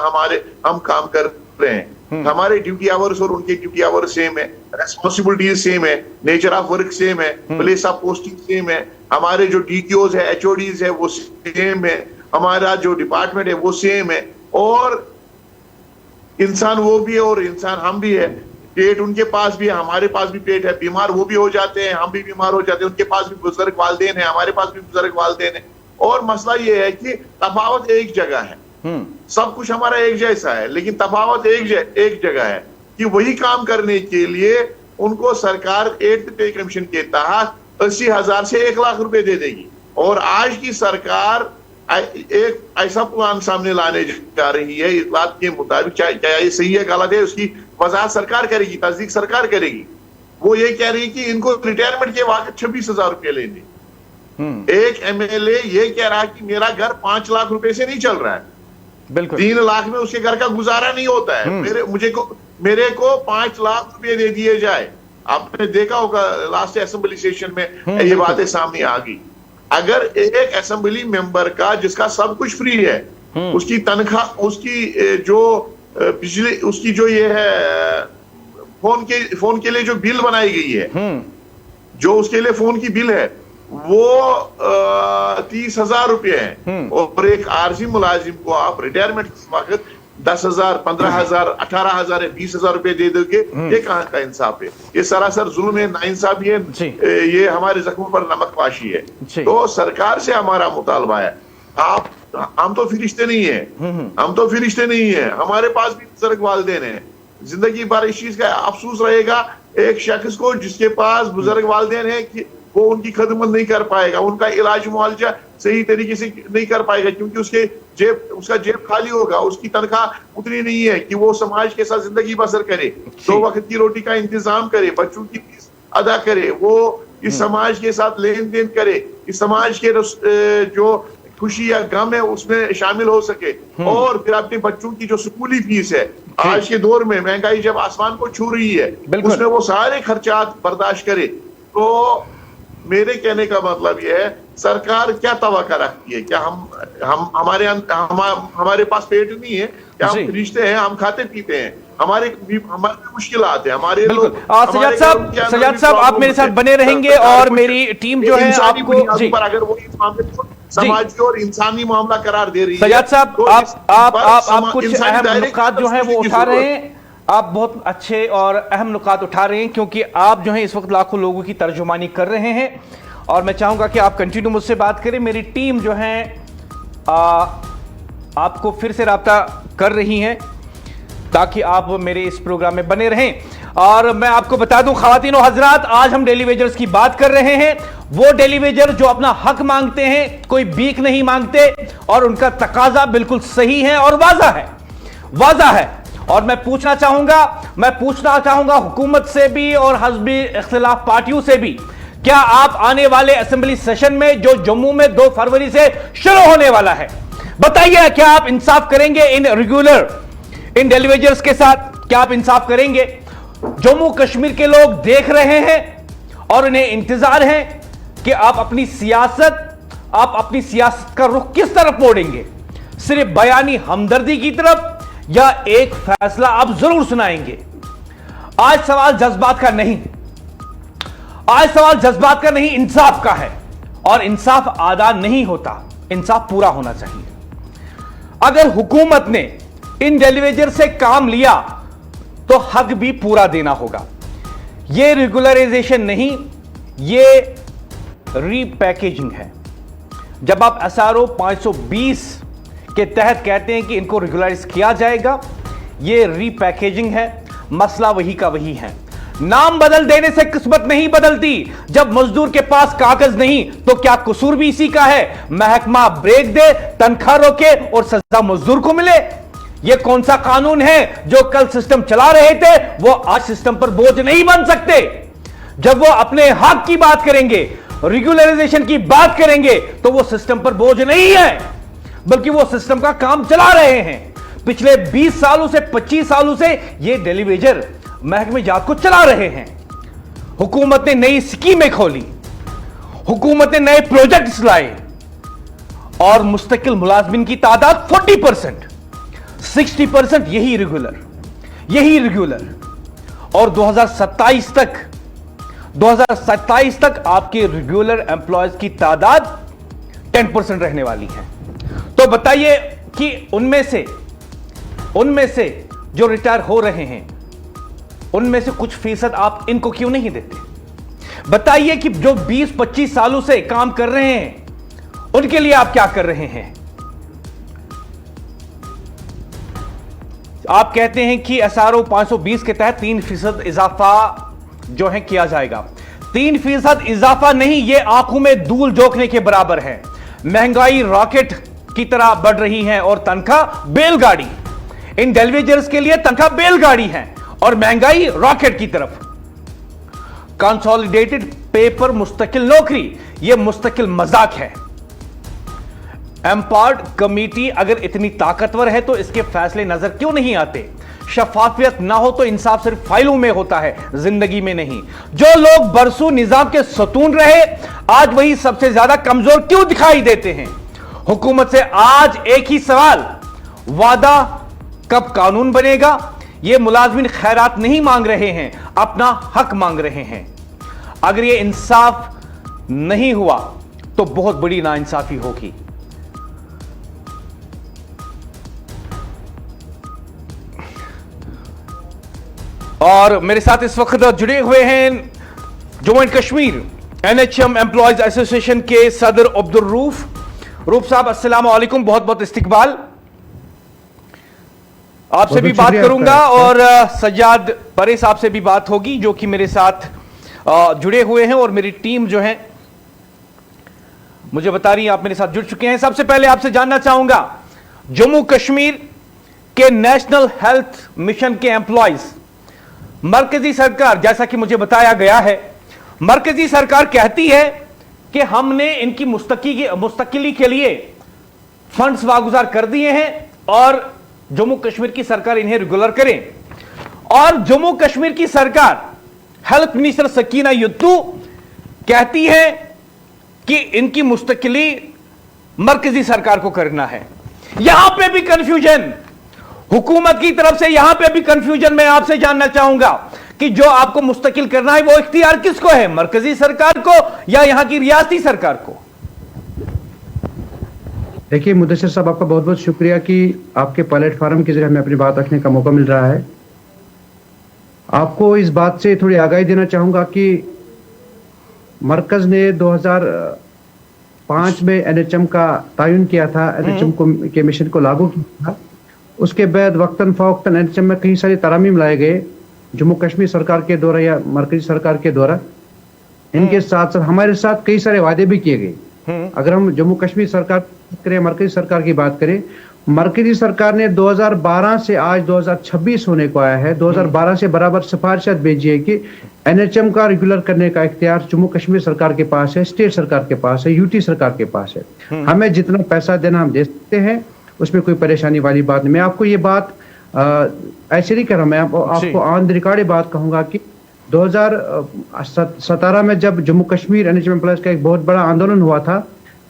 हम काम कर रहे हैं, हमारे ड्यूटी आवर्स और उनके ड्यूटी आवर्स सेम है, रेस्पॉन्सिबिलिटीज सेम है, नेचर ऑफ वर्क सेम है, प्लेस ऑफ पोस्टिंग सेम है, हमारे जो डीटीओज है एचओडीज है वो सेम है, हमारा जो डिपार्टमेंट है वो सेम है, और इंसान वो भी है और इंसान हम भी है। पेट उनके पास भी है, हमारे पास भी पेट है, बीमार वो भी हो जाते हैं, हम भी बीमार हो जाते हैं, उनके पास भी बुजुर्ग वालिदैन है, हमारे पास भी बुजुर्ग वालिदैन है। और मसला ये है कि तफावत एक जगह है, सब कुछ हमारा एक जैसा है, लेकिन तफावत एक जगह है कि वही काम करने के लिए उनको सरकार 8th पे कमीशन के तहत 80,000 से 1 लाख रुपए दे देगी। और आज की सरकार एक ऐसा प्लान सामने लाने जा रही है इतलात के मुताबिक, क्या ये सही है गलत है उसकी वजाहत सरकार करेगी, तस्दीक सरकार करेगी। वो ये कह रही है कि इनको रिटायरमेंट के वक्त 26,000 रुपए लेने। एक एमएलए ये कह रहा है कि मेरा घर 5 लाख रुपए से नहीं चल रहा है, बिल्कुल 3 लाख में उसके घर का गुजारा नहीं होता है, मेरे को 5 लाख रुपए दे दिए जाए। आपने देखा होगा लास्ट असेंबली सेशन में ये बातें सामने आ गई। अगर एक असेंबली मेंबर का जिसका सब कुछ फ्री है, उसकी तनख्वाह, उसकी जो बिजली, उसकी जो ये है फोन के लिए जो बिल बनाई गई है, जो उसके लिए फोन की बिल है वो 30,000 रुपए है, और एक आरजी मुलाजिम को आप रिटायरमेंट के वक्त 10,000, 15,000, 18,000, 20,000 रुपए दे दोगे, ये कहाँ का इंसाफ है? ये सरासर जुल्म है, नाइंसाफी है, ये हमारे जख्मों पर नमक पाशी है। तो सरकार से हमारा मुतालबा है, हम तो फिरिश्ते नहीं है, हमारे पास भी बुजुर्ग वालिदैन है। जिंदगी भर इस चीज का अफसोस रहेगा एक शख्स को जिसके पास बुजुर्ग वालिदैन है कि वो उनकी खदमत नहीं कर पाएगा, उनका इलाज मुआवजा सही तरीके से नहीं कर पाएगा, क्योंकि उसका जेब खाली होगा, उसकी तनख्वाह उतनी नहीं है कि वो समाज के साथ जिंदगी बसर करे, 2 वक्त की रोटी का इंतजाम करे, बच्चों की फीस अदा करे, वो इस समाज के साथ लेन देन करे, इस समाज के जो खुशी या गम है उसमें शामिल हो सके, और फिर अपने बच्चों की जो स्कूली फीस है आज के दौर में महंगाई जब आसमान को छू रही है उसमें वो सारे खर्चात बर्दाश्त करे। तो मेरे कहने का मतलब ये है, सरकार क्या तवक्का रखती है? क्या हम हमारे पास पेट नहीं है क्या? हम रिश्ते हैं, हम खाते पीते हैं, हमारे मुश्किलात है, हमारे लोग। सजाद साहब आप मेरे साथ बने रहेंगे और मेरी टीम जो है आपको पर अगर वो इस मामले को समाजी और इंसानी मामला करार दे रही है। सजाद साहब तो आप कुछ अहम नुकात जो है वो उठा रहे हैं, आप बहुत अच्छे और अहम नुकात उठा रहे हैं, क्योंकि आप जो है इस वक्त लाखों लोगों की तर्जुमानी कर रहे हैं और मैं चाहूंगा कि आप कंटिन्यू मुझसे बात करें। मेरी टीम जो है आपको फिर से राब्ता कर रही है ताकि आप मेरे इस प्रोग्राम में बने रहें। और मैं आपको बता दूं ख्वातीन और हजरात, आज हम डेली वेजर्स की बात कर रहे हैं, वो डेली वेजर जो अपना हक मांगते हैं, कोई भीख नहीं मांगते और उनका तकाजा बिल्कुल सही है और वाज़ा है। और मैं पूछना चाहूंगा हुकूमत से भी और हज़बी इख्तिलाफ पार्टियों से भी, क्या आप आने वाले असेंबली सेशन में जो जम्मू में 2 फरवरी से शुरू होने वाला है, बताइए क्या आप इंसाफ करेंगे इन डेलीवेजर्स के साथ? क्या आप इंसाफ करेंगे? जम्मू कश्मीर के लोग देख रहे हैं और उन्हें इंतजार है कि आप अपनी सियासत का रुख किस तरफ मोड़ेंगे, सिर्फ बयानी हमदर्दी की तरफ या एक फैसला आप जरूर सुनाएंगे? आज सवाल जज्बात का नहीं, इंसाफ का है। और इंसाफ आधा नहीं होता, इंसाफ पूरा होना चाहिए। अगर हुकूमत ने इन डेलीवेजर से काम लिया तो हक भी पूरा देना होगा। यह रेगुलराइजेशन नहीं, यह रीपैकेजिंग है। जब आप SRO 520 के तहत कहते हैं कि इनको रेगुलराइज किया जाएगा, यह रीपैकेजिंग है। मसला वही का वही है। नाम बदल देने से किस्मत नहीं बदलती। जब मजदूर के पास कागज नहीं तो क्या कसूर भी इसी का है? महकमा ब्रेक दे, तनख्वाह रोके और सजा मजदूर को मिले। यह कौन सा कानून है? जो कल सिस्टम चला रहे थे वो आज सिस्टम पर बोझ नहीं बन सकते। जब वो अपने हक की बात करेंगे, रेगुलराइजेशन की बात करेंगे, तो वो सिस्टम पर बोझ नहीं है, बल्कि वो सिस्टम का काम चला रहे हैं। पिछले 20 सालों से 25 सालों से ये डेलीवेजर महकमे जात को चला रहे हैं। हुकूमत ने नई स्कीमें खोली, हुकूमत ने नए प्रोजेक्ट्स लाए और मुस्तकिल मुलाजमिन की तादाद 40%, 60% यही रेगुलर। और 2027 तक आपके रेगुलर एम्प्लॉयज की तादाद 10% रहने वाली है। तो बताइए कि उनमें से जो रिटायर हो रहे हैं, उनमें से कुछ फीसद आप इनको क्यों नहीं देते? बताइए कि जो 20-25 सालों से काम कर रहे हैं, उनके लिए आप क्या कर रहे हैं? आप कहते हैं कि SRO 520 के तहत 3% इजाफा जो है किया जाएगा। 3% इजाफा नहीं, यह आंखों में धूल झोंकने के बराबर है। महंगाई रॉकेट की तरह बढ़ रही है और तनख्वाह बैलगाड़ी। इन डेलीवेजर्स के लिए तनख्वाह बैलगाड़ी है और महंगाई रॉकेट की तरफ। कंसोलिडेटेड पे पर मुस्तकिल नौकरी, यह मुस्तकिल मजाक है। एम्पावर्ड कमेटी अगर इतनी ताकतवर है तो इसके फैसले नजर क्यों नहीं आते? शफाफियत ना हो तो इंसाफ सिर्फ फाइलों में होता है, जिंदगी में नहीं। जो लोग बरसों निजाम के सतून रहे, आज वही सबसे ज्यादा कमजोर क्यों दिखाई देते हैं? हुकूमत से आज एक ही सवाल, वादा कब कानून बनेगा? ये मुलाजमिन खैरात नहीं मांग रहे हैं, अपना हक मांग रहे हैं। अगर ये इंसाफ नहीं हुआ तो बहुत बड़ी नाइंसाफी होगी। और मेरे साथ इस वक्त जुड़े हुए हैं Jammu and Kashmir NHM employees association के सदर अब्दुल रूफ साहब, अस्सलाम वालेकुम, बहुत बहुत इस्तकबाल। आपसे भी बात करूंगा और सज्जाद परे साहब से भी बात होगी जो कि मेरे साथ जुड़े हुए हैं और मेरी टीम जो है मुझे बता रही हैं, आप मेरे साथ जुड़ चुके हैं। सबसे पहले आपसे जानना चाहूंगा, जम्मू कश्मीर के नेशनल हेल्थ मिशन के एम्प्लॉइज, मरकजी सरकार, जैसा कि मुझे बताया गया है, मरकजी सरकार कहती है कि हमने इनकी मुस्तकिली के लिए फंड्स वागुजार कर दिए हैं और जम्मू कश्मीर की सरकार इन्हें रेगुलर करें। और जम्मू कश्मीर की सरकार, हेल्थ मिनिस्टर सकीना यत्तू कहती है कि इनकी मुस्तकिली मरकजी सरकार को करना है। यहां पे भी कंफ्यूजन, हुकूमत की तरफ से यहां पे भी कंफ्यूजन। मैं आपसे जानना चाहूंगा कि जो आपको मुस्तकिल करना है वो इख्तियार किसको है, मरकजी सरकार को या यहां की रियासती सरकार को? देखिए मुदस्सिर साहब, आपका बहुत बहुत शुक्रिया कि आपके प्लेटफॉर्म के जरिए हमें अपनी बात रखने का मौका मिल रहा है। आपको इस बात से थोड़ी आगाही देना चाहूंगा कि मरकज ने 2005 में एनएचएम का तयन किया था, एनएचएम के मिशन को लागू किया था। उसके बाद वक्तन फवक्तन एनएचएम में कई सारे तरामीम लाए गए जम्मू कश्मीर सरकार के द्वारा या मरकजी सरकार के द्वारा। इनके साथ साथ हमारे साथ कई सारे वादे भी किए गए। अगर हम जम्मू कश्मीर सरकार करें, मरकजी सरकार की बात करें, मरकजी सरकार ने 2012 से आज 2026 होने को आया है, 2012 से बराबर सिफारिशात भेजी है कि एनएचएम का रेगुलर करने का इख्तियार जम्मू कश्मीर सरकार के पास है, स्टेट सरकार के पास है, यूटी सरकार के पास है। हमें जितना पैसा देना हम दे सकते हैं, उसमें कोई परेशानी वाली बात नहीं। मैं आपको ये बात ऐसे नहीं कर रहा, मैं आपको ऑन द रिकॉर्ड बात कहूंगा कि 2017 में जब जम्मू कश्मीर एनएचएम एम्प्लॉइज का एक बहुत बड़ा आंदोलन हुआ था,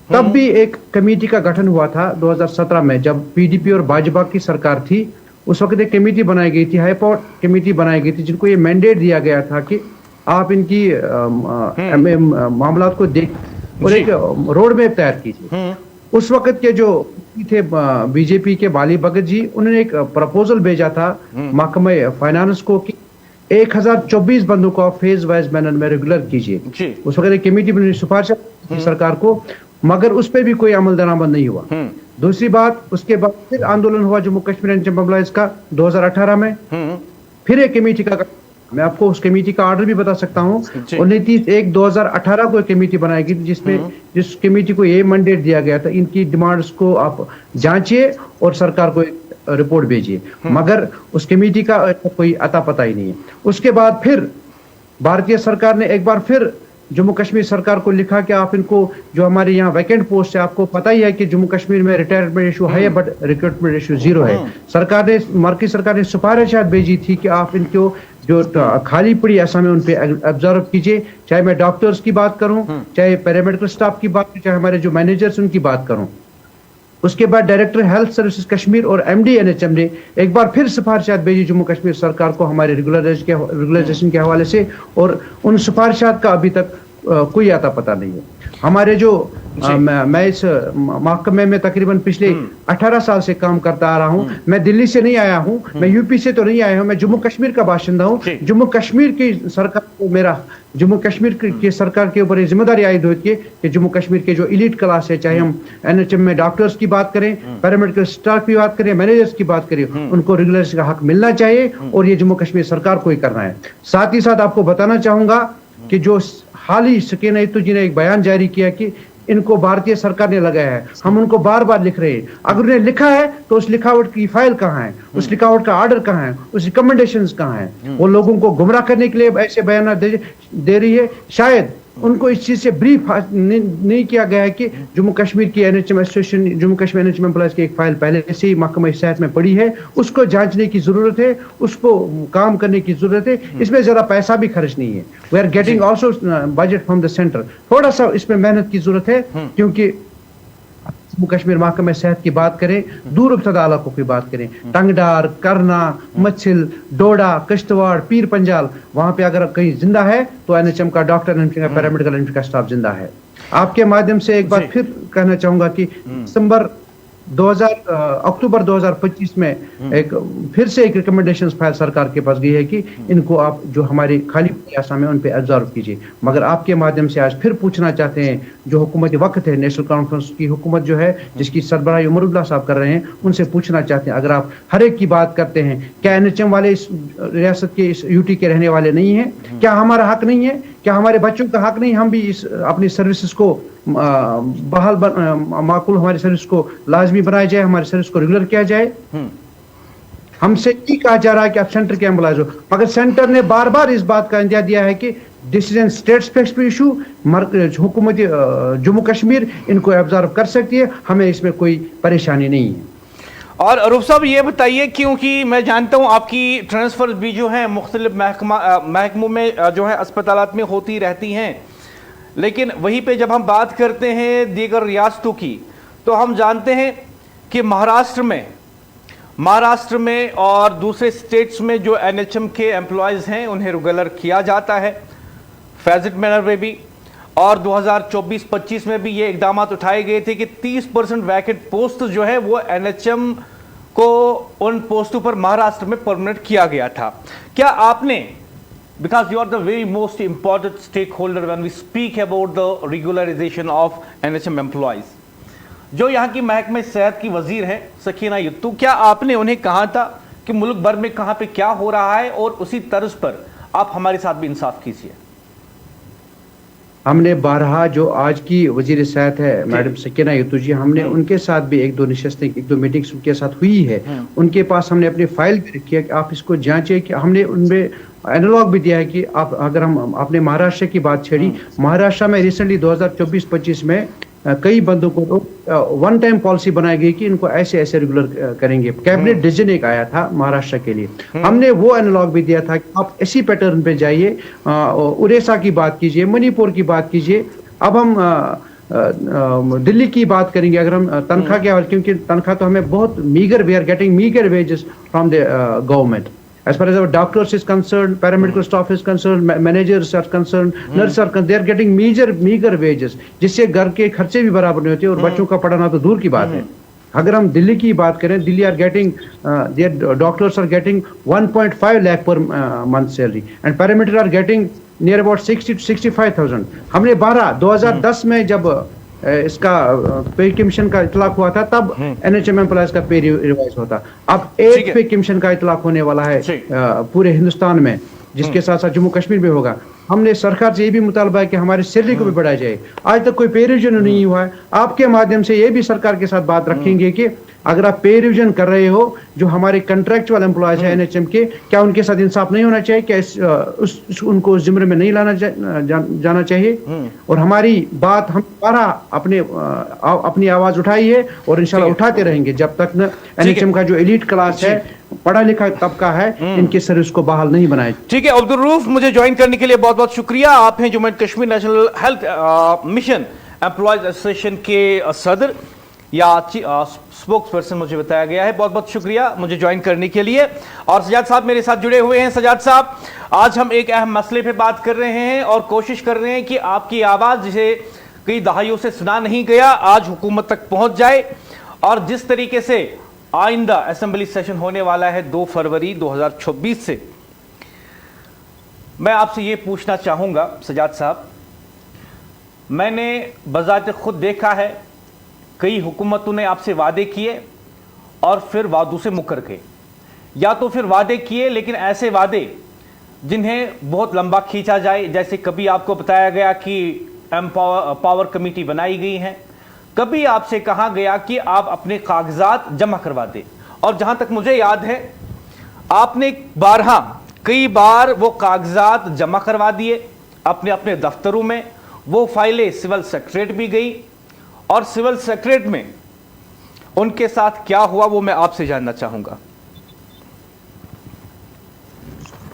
तब भी एक कमेटी का गठन हुआ था 2017 में, जब पीडीपी और भाजपा की सरकार थी। उस वक्त एक कमेटी बनाई गई थी, हाईपोर्ट कमेटी बनाई गई थी, जिनको ये मैंडेट दिया गया था कि आप इनकी मामला को देख और एक रोड मैप तैयार कीजिए। उस वक्त के जो थे बीजेपी के बाली भगत जी, उन्होंने एक प्रपोजल भेजा था महकमा फाइनेंस को कि 1024 बंदों को आप फेज वाइज मैनर में रेगुलर कीजिए। उस वक्त एक कमेटी बनी, सिफारिश सरकार को, मगर उस पर भी कोई अमल दरामद नहीं हुआ। दूसरी बात, उसके बाद फिर आंदोलन हुआ जम्मू कश्मीर एनएचएम एम्प्लॉइज का 2018 में, फिर एक कमेटी का, मैं आपको उस कमेटी का ऑर्डर भी बता सकता हूँ। 29/1/2018 को एक कमेटी बनाई गई जिसमें जिस कमेटी को ये मैंडेट दिया गया था, इनकी डिमांड्स को आप जांचिए और सरकार को रिपोर्ट भेजिए, मगर उस कमेटी का कोई अता पता ही नहीं है। उसके बाद फिर भारतीय सरकार ने एक बार फिर जम्मू कश्मीर सरकार को लिखा कि आप इनको, जो हमारे यहाँ वैकेंट पोस्ट है, आपको पता ही है कि जम्मू कश्मीर में रिटायरमेंट रेशियो है बट रिक्रूटमेंट रेशियो 0 है। सरकार ने, मरकजी सरकार ने सिफारिशात भेजी थी कि आप इनको जो खाली पड़ी असामी उन पे ऑब्जर्व कीजिए, चाहे मैं डॉक्टर्स की बात करूं, चाहे पैरामेडिकल स्टाफ की बात, चाहे हमारे जो मैनेजर्स उनकी बात करूं। उसके बाद डायरेक्टर हेल्थ सर्विसेज कश्मीर और एमडी एनएचएम ने एक बार फिर सिफारिशात भेजी जम्मू कश्मीर सरकार को हमारे रेगुलराइजेशन के हवाले से, और उन सिफारिशात का अभी तक कोई आता पता नहीं है। हमारे जो मैं इस महकमे में तकरीबन पिछले 18 साल से काम करता आ रहा हूं। मैं दिल्ली से नहीं आया हूं, मैं यूपी से तो नहीं आया हूं, मैं जम्मू कश्मीर का बाशिंदा हूं। जम्मू कश्मीर की सरकार को जम्मू कश्मीर की सरकार के ऊपर जिम्मेदारी आयद होती है कि जम्मू कश्मीर के जो इलीट क्लास है, चाहे हम एनएचएम में डॉक्टर्स की बात करें, पैरामेडिकल स्टाफ की बात करें, मैनेजर्स की बात करें, उनको रेगुलराइजेशन का हक मिलना चाहिए और ये जम्मू कश्मीर सरकार को ही करना है। साथ ही साथ आपको बताना चाहूंगा कि जो हाल ही सकीना यत्तू जी ने एक बयान जारी किया कि इनको भारतीय सरकार ने लगाया है, हम उनको बार बार लिख रहे हैं। अगर उन्हें लिखा है तो उस लिखावट की फाइल कहाँ है, उस लिखावट का ऑर्डर कहाँ है, उस रिकमेंडेशंस कहाँ है? वो लोगों को गुमराह करने के लिए ऐसे बयान दे रही है। शायद उनको इस चीज से ब्रीफ नहीं किया गया है कि जम्मू कश्मीर की NHM association, Jammu Kashmir NHM employees की एक फाइल पहले से ही महकमा सेहत में पड़ी है, उसको जांचने की जरूरत है, उसको काम करने की जरूरत है। इसमें ज्यादा पैसा भी खर्च नहीं है। We are getting also budget from the centre. थोड़ा सा इसमें मेहनत की जरूरत है, क्योंकि जम्मू कश्मीर महकमा सेहत की बात करें, दूर इब्तदा इलाकों की बात करें, टंगडार, करना, मच्छिल, डोडा, किश्तवाड़, पीर पंजाल, वहां पे अगर कहीं जिंदा है तो एनएचएम का डॉक्टर, एनएचएम का पैरामेडिकल, एनएचएम का स्टाफ जिंदा है। आपके माध्यम से एक बार फिर कहना चाहूंगा कि अक्टूबर 2025 में एक फिर से एक रिकमेंडेशन फाइल सरकार के पास गई है कि इनको आप जो हमारे खाली आसाम है उन पे ऑब्जर्व कीजिए। मगर आपके माध्यम से आज फिर पूछना चाहते हैं, जो हुकूमत वक्त है, नेशनल कॉन्फ्रेंस की हुकूमत जो है, जिसकी सरबराही उमरुल्लाह साहब कर रहे हैं, उनसे पूछना चाहते हैं, अगर आप हर एक की बात करते हैं, क्या एनएचएम वाले इस रियासत के, इस यूटी के रहने वाले नहीं है? क्या हमारा हक नहीं है क्या हमारे बच्चों का हक नहीं हम भी इस अपनी सर्विसेज को माकूल हमारी सर्विस को लाजमी बनाया जाए, हमारी सर्विस को रेगुलर किया जाए। हमसे ये कहा जा रहा है कि आप सेंटर के एम्प्लॉयज हो, मगर सेंटर ने बार बार इस बात का इंदिया दिया है कि this is an state specific issue, हुकूमत जम्मू कश्मीर इनको ऑब्जर्व कर सकती है, हमें इसमें कोई परेशानी नहीं है। और अरूफ साहब ये बताइए, क्योंकि मैं जानता हूं आपकी ट्रांसफर भी जो है मुख्तलिफ महकमों में जो है अस्पतालात में होती रहती हैं, लेकिन वहीं पे जब हम बात करते हैं दीगर रियासतों की तो हम जानते हैं कि महाराष्ट्र में और दूसरे स्टेट्स में जो NHM के एम्प्लॉयज़ हैं उन्हें रेगुलर किया जाता है फेजिड मैनर में भी, और 2024-25 में भी ये इकदाम उठाए गए थे कि 30% वैकेंट पोस्ट जो है वो NHM को उन पोस्टों पर महाराष्ट्र में परमानेंट किया गया था। क्या आपने, because you are the very most important stake holder when we speak about the regularization of NHM employees, जो यहाँ की महकमे सेहत की वजीर हैं सकीना यत्तू, क्या आपने उन्हें कहा था कि मुल्क भर में कहाँ पे क्या हो रहा है और उसी तर्ज पर आप हमारे साथ भी इंसाफ कीजिए? हमने बारहा जो आज की वजीर सेहत है मैडम सकीना यत्तू जी, हमने उनके साथ भी एक दो नशस्तें, एक दो मीटिंग्स उनके साथ हुई है। उनके पास हमने अपनी फाइल भी रखी है कि आप इसको जांचें, कि हमने उनमें एनालॉग भी दिया है कि आप, अगर हम अपने महाराष्ट्र की बात छेड़ी, महाराष्ट्र में रिसेंटली 2024-25 में कई बंदों को वन टाइम पॉलिसी बनाई गई कि इनको ऐसे ऐसे रेगुलर करेंगे। कैबिनेट डिसीजन एक आया था महाराष्ट्र के लिए, हमने वो एनालॉग भी दिया था कि आप इसी पैटर्न पे जाइए, उड़ीसा की बात कीजिए, मणिपुर की बात कीजिए। अब हम दिल्ली की बात करेंगे, अगर हम तनख्वाह के हवाले, क्योंकि तनख्वाह तो हमें बहुत meagre, we are getting meagre wages from the government. As far as our doctors is concerned, paramedical staff is concerned, managers are concerned, nurses are concerned, they are getting meager wages, जिससे घर के खर्चे भी बराबर नहीं होते और बच्चों का पढ़ाना तो दूर की बात है। अगर हम दिल्ली की बात करें, Delhi are getting, their doctors are getting 1.5 lakh per month salary and paramedics are getting near about 60 to 65,000। हमने 2010 में जब इसका पे कमीशन का इतलाक हुआ था, तब NHM एम्प्लॉयज का पे रिवाइज होता। अब एक पे कमीशन का इतलाक होने वाला है पूरे हिंदुस्तान में, जिसके साथ साथ जम्मू कश्मीर में होगा। हमने सरकार से ये भी मुतालबा है कि हमारी सैलरी को भी बढ़ाया जाए। आज तक कोई पे रिविजन नहीं हुआ है। आपके माध्यम से ये भी सरकार के साथ बात रखेंगे कि अगर आप पे रिविजन कर रहे हो, जो हमारे कंट्रैक्चुअल एम्प्लॉयज है NHM के, क्या उनके साथ इंसाफ नहीं होना चाहिए? क्या उनको उस जिम्मे में नहीं लाना जाना चाहिए? और हमारी बात हम दोबारा अपनी आवाज उठाई है और इंशाल्लाह उठाते रहेंगे जब तक न NHM का जो एलीट क्लास है, पढ़ा लिखा तबका है, इनकी सर्विस को बहाल नहीं बनाए। ठीक है अब्दुल रऊफ, मुझे ज्वाइन करने के लिए बहुत बहुत शुक्रिया। आप हैं Jammu and Kashmir national health mission employees association के सदर या स्पोक्स पर्सन मुझे बताया गया है। बहुत बहुत शुक्रिया मुझे ज्वाइन करने के लिए। और सजाद साहब मेरे साथ जुड़े हुए हैं। सजाद साहब, आज हम एक अहम मसले पे बात कर रहे हैं और कोशिश कर रहे हैं कि आपकी आवाज़, जिसे कई दहाइयों से सुना नहीं गया, आज हुकूमत तक पहुंच जाए। और जिस तरीके से आइंदा असेंबली सेशन होने वाला है 2 फरवरी 2026 से, मैं आपसे ये पूछना चाहूँगा सजाद साहब, मैंने बज़ात खुद देखा है कई हुकूमतों ने आपसे वादे किए और फिर वादों से मुकर गए, या तो फिर वादे किए लेकिन ऐसे वादे जिन्हें बहुत लंबा खींचा जाए। जैसे कभी आपको बताया गया कि पावर कमेटी बनाई गई है, कभी आपसे कहा गया कि आप अपने कागजात जमा करवा दें, और जहां तक मुझे याद है आपने कई बार वो कागजात जमा करवा दिए अपने अपने दफ्तरों में। वो फाइलें सिविल सेक्रेटरीट भी गई और सिविल सेक्रेटरीट में उनके साथ क्या हुआ वो मैं आपसे जानना चाहूंगा।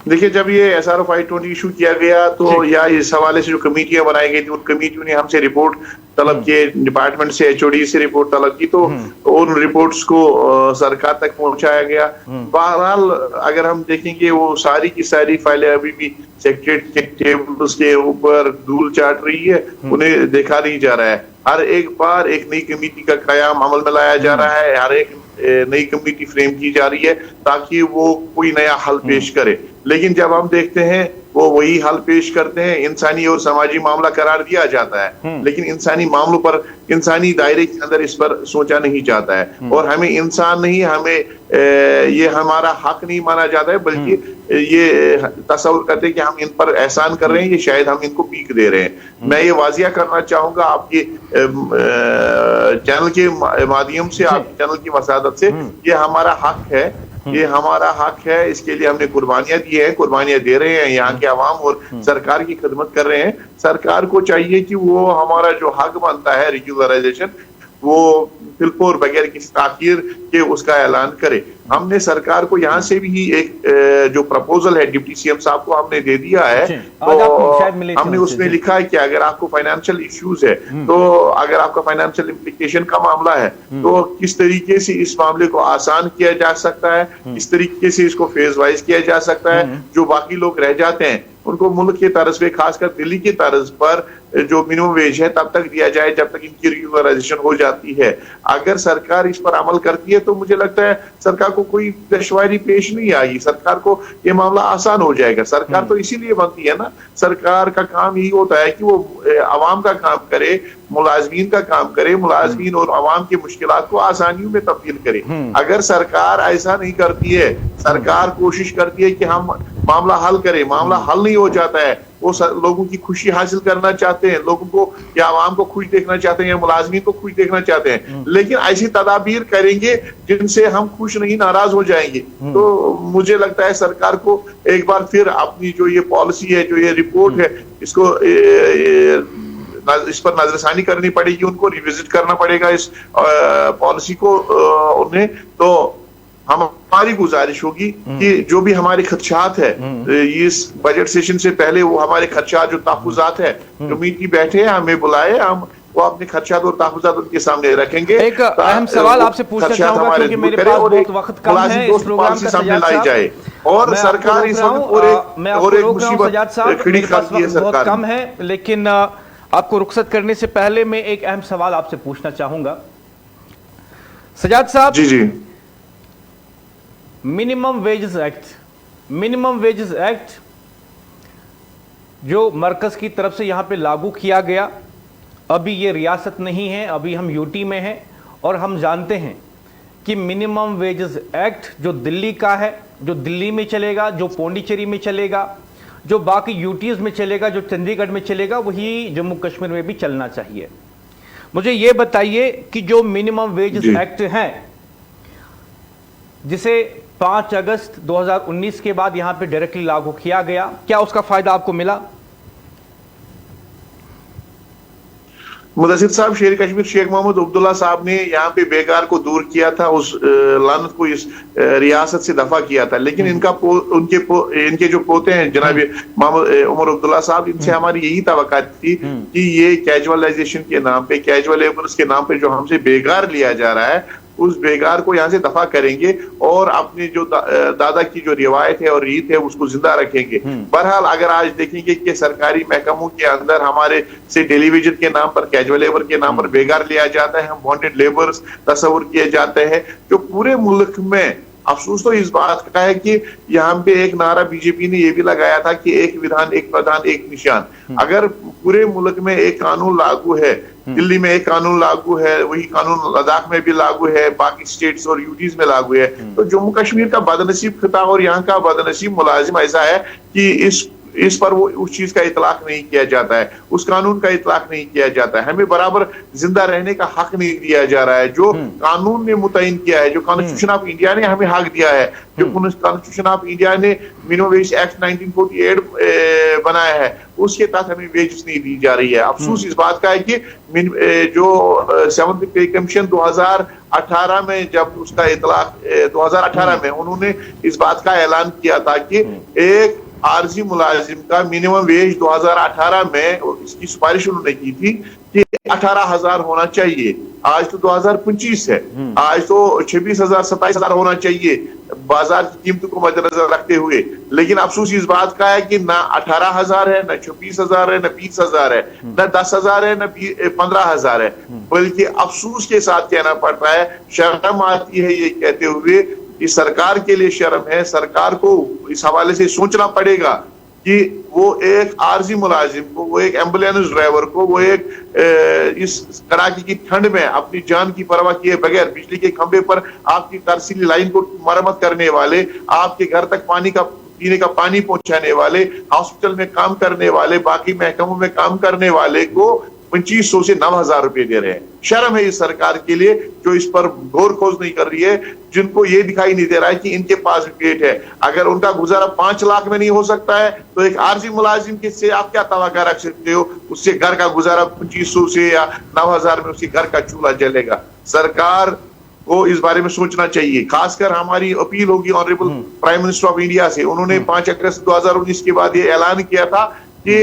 देखिए, जब ये SRO 520 इशू किया गया तो या इस हवाले से जो कमेटियां बनाई गई थी, उन कमेटियों ने हमसे रिपोर्ट तलब किए, डिपार्टमेंट से HOD से रिपोर्ट तलब की, तो उन रिपोर्ट्स को सरकार तक पहुंचाया गया। बहरहाल अगर हम देखेंगे, वो सारी की सारी फाइलें अभी भी सेक्रेटरी के टेबल्स के ऊपर धूल चाट रही है, उन्हें देखा नहीं जा रहा है। हर एक बार एक नई कमेटी का कयाम अमल में लाया जा रहा है, हर एक नई कमेटी फ्रेम की जा रही है ताकि वो कोई नया हल पेश करे। लेकिन जब हम देखते हैं वो वही हल पेश करते हैं, इंसानी और समाजी मामला करार दिया जाता है, लेकिन इंसानी मामलों पर, इंसानी दायरे के अंदर इस पर सोचा नहीं जाता है। और हमें इंसान नहीं, हमें ये हमारा हक नहीं माना जाता है, बल्कि ये तस्वीर करते हैं कि हम इन पर एहसान कर रहे हैं, ये शायद हम इनको भीख दे रहे हैं। मैं ये वाजिया करना चाहूंगा आपके चैनल के माध्यम से, आपके चैनल की वसादत से, ये हमारा हक है, ये हमारा हक है। इसके लिए हमने कुर्बानियां दी हैं, कुर्बानियां दे रहे हैं यहाँ के अवाम और सरकार की खिदमत कर रहे हैं। सरकार को चाहिए कि वो हमारा जो हक बनता है रेगुलराइजेशन, वो फिलपोर बगैर किसी ताखीर के उसका ऐलान करे। हमने सरकार को यहाँ से भी एक जो प्रपोजल है डिप्टी सीएम साहब को हमने दे दिया है, तो हमने उसमें लिखा है कि अगर आपको फाइनेंशियल इश्यूज है, तो अगर आपका फाइनेंशियल इम्प्लीकेशन का मामला है, तो किस तरीके से इस मामले को आसान किया जा सकता है, किस तरीके से इसको फेज वाइज किया जा सकता है। जो बाकी लोग रह जाते हैं उनको मुल्क के तर्ज पे, खासकर दिल्ली के तर्ज पर जो मिनिमम वेज है तब तक दिया जाए जब तक इनकी रेगुलराइजेशन हो जाती है। अगर सरकार इस पर अमल करती है तो मुझे लगता है सरकार को कोई दुश्वारी पेश नहीं आएगी, सरकार को ये मामला आसान हो जाएगा। सरकार तो इसीलिए बनती है ना, सरकार का काम यही होता है कि वो अवाम का काम करे, मुलाजमीन का काम करे, मुलाजमीन और अवाम की मुश्किलात को आसानियों में तब्दील करे। अगर सरकार ऐसा नहीं करती है, सरकार कोशिश करती है कि हम मामला हल करें, मामला हल नहीं हो जाता है, वो लोगों की खुशी हासिल करना चाहते हैं, लोगों को या आवाम को खुश देखना चाहते हैं या मुलाजमीन को खुश देखना चाहते हैं, लेकिन ऐसी तदाबीर करेंगे जिनसे हम खुश नहीं नाराज हो जाएंगे। तो मुझे लगता है सरकार को एक बार फिर अपनी जो ये पॉलिसी है, जो ये रिपोर्ट है, इसको इस पर नजरसानी करनी पड़ेगी, उनको रिविजिट करना पड़ेगा इस पॉलिसी को उन्हें। तो हमारी गुजारिश होगी कि जो भी हमारे खदशात है इस बजट सेशन से पहले, वो हमारे खदशात जो तहफुजात है, कमेटी बैठे हैं, हमें बुलाए, हम वो अपने खदशात और तहफुजात उनके सामने रखेंगे। एक अहम सवाल आपसे पूछना चाहूंगा क्योंकि मेरे पास बहुत वक्त कम है, इस प्रोग्राम का सामने लाई जाए और सरकार इस वक्त और एक मुसीबत खड़ी करती है। सरकार बहुत कम है, लेकिन आपको रुखसत करने से पहले मैं एक अहम सवाल आपसे पूछना चाहूंगा सजाद साहब। जी जी। मिनिमम वेजेस एक्ट जो मरकज की तरफ से यहां पे लागू किया गया, अभी ये रियासत नहीं है, अभी हम यूटी में हैं, और हम जानते हैं कि मिनिमम वेजेस एक्ट जो दिल्ली का है, जो दिल्ली में चलेगा, जो पौंडीचेरी में चलेगा, जो बाकी यूटीज में चलेगा, जो चंडीगढ़ में चलेगा, वही जम्मू कश्मीर में भी चलना चाहिए। मुझे ये बताइए कि जो मिनिमम वेजेस एक्ट है, जिसे 5 अगस्त 2019 के बाद यहां पे डायरेक्टली लागू किया गया, क्या उसका फायदा आपको मिला? मुदस्सिर साहब, शेर कश्मीर शेख मोहम्मद अब्दुल्ला साहब ने यहाँ पे बेकार को दूर किया था, उस लानत को इस रियासत से दफा किया था, लेकिन इनके जो पोते हैं जनाब मोहम्मद उमर अब्दुल्ला साहब, इनसे हमारी यही तवक्का थी कि ये कैजुअलाइजेशन के नाम पे, कैजुअल लेबर्स के नाम पे जो हमसे बेकार लिया जा रहा है, उस बेकार को यहाँ से दफा करेंगे और अपनी जो दादा की जो रिवायत है और रीत है उसको जिंदा रखेंगे। बहरहाल अगर आज देखेंगे कि सरकारी महकमों के अंदर हमारे से टेलीविजन के नाम पर, कैजुअल लेबर के नाम पर बेकार लिया जाता है, हम बॉन्डेड लेबर्स तस्वुर किए जाते हैं, जो पूरे मुल्क में अफसोस तो इस बात का है कि यहाँ पे एक नारा बीजेपी ने यह भी लगाया था कि एक विधान, एक प्रधान, एक निशान। अगर पूरे मुल्क में एक कानून लागू है, दिल्ली में एक कानून लागू है, वही कानून लद्दाख में भी लागू है, बाकी स्टेट्स और यूटीज में लागू है, तो जम्मू कश्मीर का बदनसीब खिता और यहाँ का बदनसीब मुलाजिम ऐसा है कि इस पर वो उस चीज का इतलाक नहीं किया जाता है, उस कानून का इतलाक नहीं किया जाता है, हमें बराबर जिंदा रहने का हक नहीं दिया जा रहा है। जो कानून ने मुतयन किया है, जो कॉन्स्टिट्यूशन ऑफ इंडिया ने हमें हक दिया है, जो कॉन्स्टिट्यूशन ऑफ इंडिया ने मिनिमम वेज एक्ट 1948 बनाया है, उसके तहत हमें वेजेस नहीं दी जा रही है। अफसोस इस बात का है कि जो 7th पे कमीशन 2018 में जब उसका इतलाक 2018 में उन्होंने इस बात का ऐलान किया था कि एक आरजी मुलाजिम का मिनिमम वेज 2018 में इसकी सिफारिश उन्होंने की थी कि 18,000 होना चाहिए। आज तो 2025 है, आज तो 26,000 27,000 होना चाहिए बाजार की कीमतों को मद्देनजर रखते हुए। लेकिन अफसोस इस बात का है कि ना 18,000 है, ना 26,000 है, ना 20,000 है, ना 10,000 है, ना 15,000 है, बल्कि अफसोस के साथ कहना पड़ता है, शर्म आती है ये कहते हुए कि सरकार के लिए शर्म है। सरकार को इस हवाले से सोचना पड़ेगा कि वो एक आरजी मुलाजिम को, वो एक एम्बुलेंस ड्राइवर को, वो एक इस कड़ाके की ठंड में अपनी जान की परवाह किए बगैर बिजली के खंभे पर आपकी तरसीली लाइन को मरम्मत करने वाले, आपके घर तक पानी का पीने का पानी पहुंचाने वाले, हॉस्पिटल में काम करने वाले, बाकी महकमों में काम करने वाले को 2500 से 9000 रुपए दे रहे हैं। शर्म है इस सरकार के लिए जो इस पर गौर खोज नहीं कर रही है, जिनको ये दिखाई नहीं दे रहा है कि इनके पास भी पेट है। अगर उनका गुजारा 5 लाख में नहीं हो सकता है तो एक आरजी मुलाजिम के से आप क्या तवक्का रख सकते हो? उससे घर का गुजारा 2500 से या 9000 में उसके घर का चूल्हा जलेगा। सरकार को इस बारे में सोचना चाहिए। खासकर हमारी अपील होगी honourable prime minister of India से। उन्होंने 5 अगस्त 2019 के बाद ये ऐलान किया था कि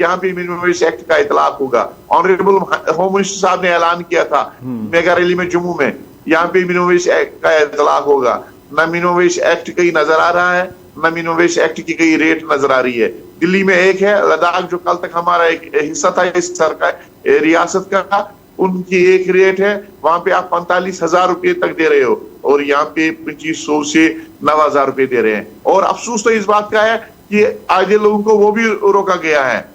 यहाँ पे मिनिमम वेज एक्ट का इतलाक होगा। ऑनरेबल होम मिनिस्टर साहब ने ऐलान किया था मेगा रैली में जम्मू में, यहाँ पे मिनिमम वेज एक्ट का इतलाक होगा। न मिनिमम वेज एक्ट कहीं नजर आ रहा है, न मिनिमम वेज एक्ट की कहीं रेट नजर आ रही है। दिल्ली में एक है, लद्दाख जो कल तक हमारा एक हिस्सा था इस सरकार रियासत का, उनकी एक रेट है, वहां पे आप 45,000 रुपए तक दे रहे हो और यहाँ पे 2500 से 9000 रुपए दे रहे हैं। और अफसोस तो इस बात का है कि आधे लोगों को वो भी रोका गया है।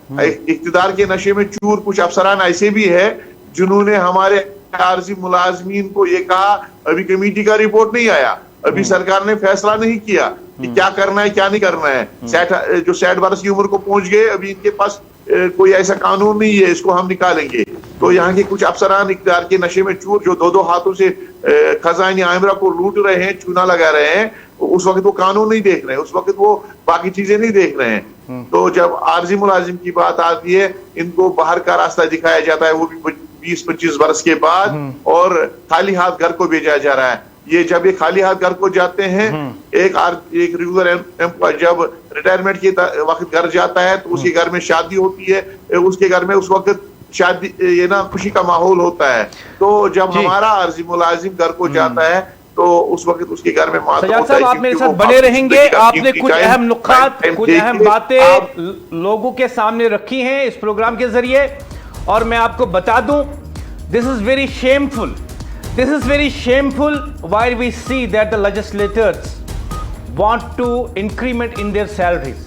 इख्तिदार के नशे में चूर कुछ अफसरान ऐसे भी है जिन्होंने हमारे आरजी मुलाजमीन को ये कहा अभी कमेटी का रिपोर्ट नहीं आया, अभी सरकार ने फैसला नहीं किया कि क्या करना है क्या नहीं करना है। 60 वर्ष की उम्र को पहुंच गए, अभी इनके पास कोई ऐसा कानून नहीं है, इसको हम निकालेंगे। तो यहाँ के कुछ अफसरान इख्तियार के नशे में चूर जो 2-2 हाथों से खजानी आमरा को लूट रहे हैं, चूना लगा रहे हैं, उस वक्त वो कानून नहीं देख रहे हैं, उस वक्त वो बाकी चीजें नहीं देख रहे हैं। तो जब आरजी मुलाजिम की बात आती है, इनको बाहर का रास्ता दिखाया जाता है, वो भी 20-25 वर्ष के बाद, और खाली हाथ घर को भेजा जा रहा है। ये जब ये खाली हाथ घर को जाते हैं, एक रेगुलर एम्प्लॉय जब रिटायरमेंट के वक्त घर जाता है तो उसके घर में शादी होती है, उसके घर में उस वक्त शादी ये ना खुशी का माहौल होता है। तो जब हमारा आरजी मुलाजिम घर को जाता है तो उस वक्त उसके घर में मातम होता है। आप मेरे साथ बने रहेंगे, आपने कुछ अहम नुक्कात, कुछ अहम बातें लोगों के सामने रखी हैं इस प्रोग्राम के जरिए, और मैं आपको बता दूं, this is very shameful, this is very shameful while we see that the legislators want to increment in their salaries।